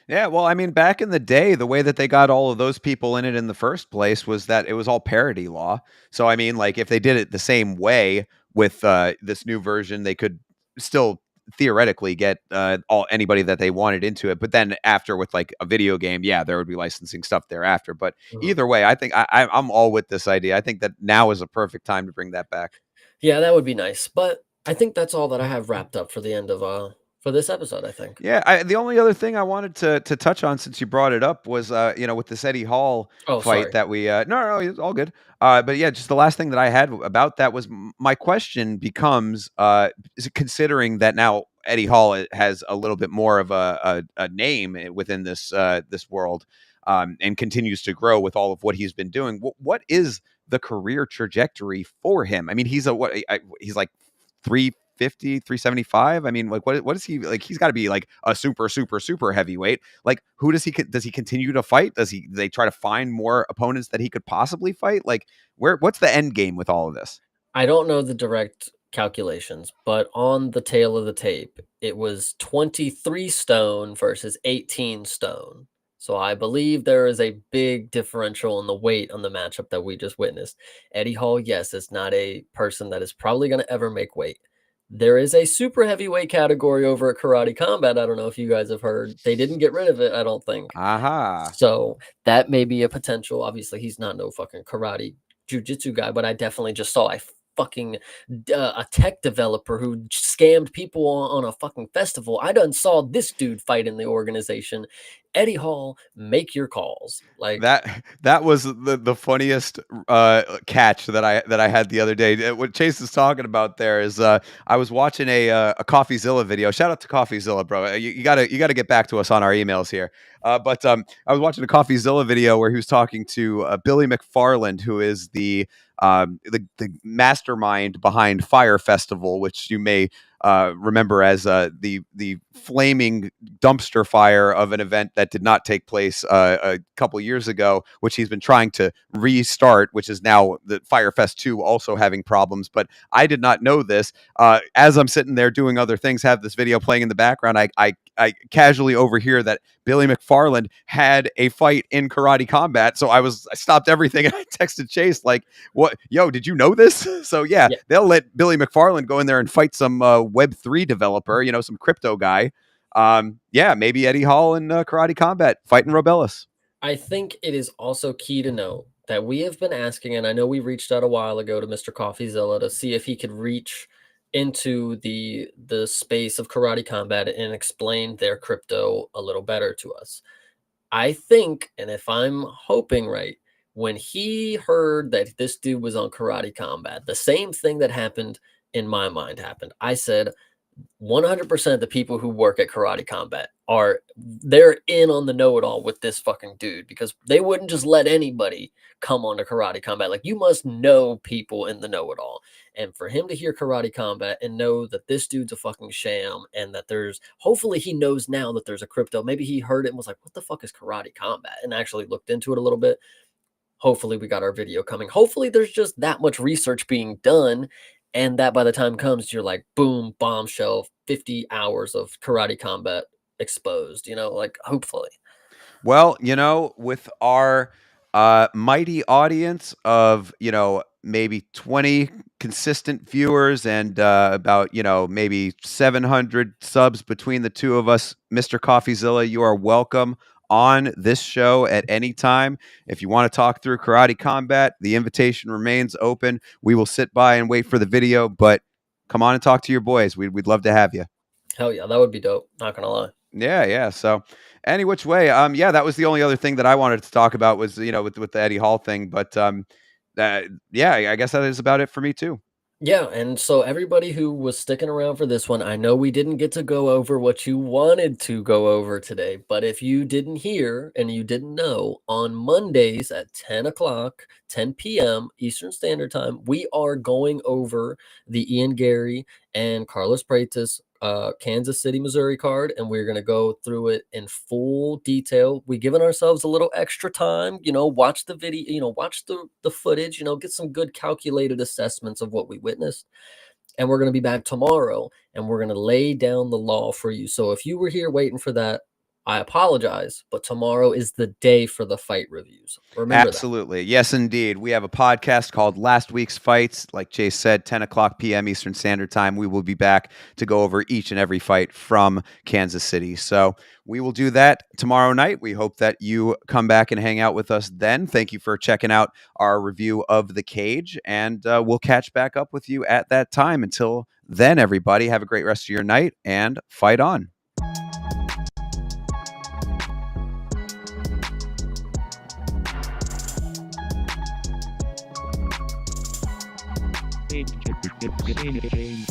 Yeah, well, I mean, back in the day, the way that they got all of those people in it in the first place was that it was all parody law. So, I mean, like, if they did it the same way with this new version, they could still theoretically get all anybody that they wanted into it. But then after with like a video game, yeah, there would be licensing stuff thereafter. But
Mhm.
either way, I think I'm all with this idea. I think that now is a perfect time to bring that back.
Yeah, that would be nice, but I think that's all that I have wrapped up for the end of, for this episode, I think.
Yeah, the only other thing I wanted to touch on since you brought it up was you know, with this Eddie Hall
Oh,
fight
sorry.
that we no, it's all good. But yeah, just the last thing that I had about that was my question becomes is it considering that now Eddie Hall has a little bit more of a name within this world, and continues to grow with all of what he's been doing. What is the career trajectory for him? I mean, he's he's like 350, 375. I mean, like what is he like? He's got to be like a super heavyweight. Like who does he continue to fight? Do they try to find more opponents that he could possibly fight? Like what's the end game with all of this?
I don't know the direct calculations, but on the tail of the tape, it was 23 stone versus 18 stone. So I believe there is a big differential in the weight on the matchup that we just witnessed. Eddie Hall, yes, is not a person that is probably going to ever make weight. There is a super heavyweight category over at Karate Combat. I don't know if you guys have heard. They didn't get rid of it, I don't think.
Aha.
So that may be a potential. Obviously, he's not no fucking karate jujitsu guy, but I definitely just saw a fucking a tech developer who scammed people on a fucking festival. I done saw this dude fight in the organization. Eddie Hall, make your calls. Like,
That was the funniest catch that I had the other day. What Chase is talking about there is I was watching a CoffeeZilla video. Shout out to CoffeeZilla, bro. You gotta get back to us on our emails here. But I was watching a CoffeeZilla video where he was talking to Billy McFarland, who is the mastermind behind Fire Festival, which you may remember as the flaming dumpster fire of an event that did not take place a couple years ago, which he's been trying to restart, which is now the Firefest 2 also having problems. But I did not know this. As I'm sitting there doing other things, have this video playing in the background, I casually overhear that Billy McFarland had a fight in Karate Combat. So I stopped everything and I texted Chase like, "What? Yo, did you know this?" So yeah,
yeah,
they'll let Billy McFarland go in there and fight some Web3 developer, you know, some crypto guy. Yeah, maybe Eddie Hall in Karate Combat fighting Robellis.
I think it is also key to know that we have been asking, and I know we reached out a while ago to Mr. CoffeeZilla to see if he could reach into the space of Karate Combat and explain their crypto a little better to us. I think, and if I'm hoping right, when he heard that this dude was on Karate Combat, the same thing that happened in my mind happened. I said, 100% of the people who work at Karate Combat they're in on the know-it-all with this fucking dude because they wouldn't just let anybody come on to Karate Combat. Like you must know people in the know-it-all. And for him to hear Karate Combat and know that this dude's a fucking sham and that there's hopefully he knows now that there's a crypto. Maybe he heard it and was like, what the fuck is Karate Combat? And actually looked into it a little bit. Hopefully we got our video coming. Hopefully there's just that much research being done and that by the time comes, you're like, boom, bombshell, 50 hours of karate combat exposed, like hopefully.
Well, with our mighty audience of, maybe 20 consistent viewers and about, maybe 700 subs between the two of us, Mr. Coffeezilla, you are welcome on this show at any time. If you want to talk through karate combat, the invitation remains open. We will sit by and wait for the video, but come on and talk to your boys. We'd love to have you.
Hell yeah, that would be dope. Not gonna lie.
Yeah. So, any which way, yeah, that was the only other thing that I wanted to talk about was with the Eddie Hall thing, but yeah, I guess that is about it for me too.
Yeah, and so everybody who was sticking around for this one, I know we didn't get to go over what you wanted to go over today, but if you didn't hear and you didn't know, on Mondays at 10 o'clock, 10 p.m. Eastern Standard Time, we are going over the Ian Gary and Carlos Freitas Kansas City, Missouri card, and we're going to go through it in full detail. We've given ourselves a little extra time, watch the video, watch the footage, get some good calculated assessments of what we witnessed. And we're going to be back tomorrow and we're going to lay down the law for you. So if you were here waiting for that, I apologize, but tomorrow is the day for the fight reviews. Remember
Absolutely. Yes, indeed. We have a podcast called Last Week's Fights. Like Jay said, 10 o'clock p.m. Eastern Standard Time. We will be back to go over each and every fight from Kansas City. So we will do that tomorrow night. We hope that you come back and hang out with us then. Thank you for checking out our review of The Cage, and we'll catch back up with you at that time. Until then, everybody, have a great rest of your night and fight on.
Game.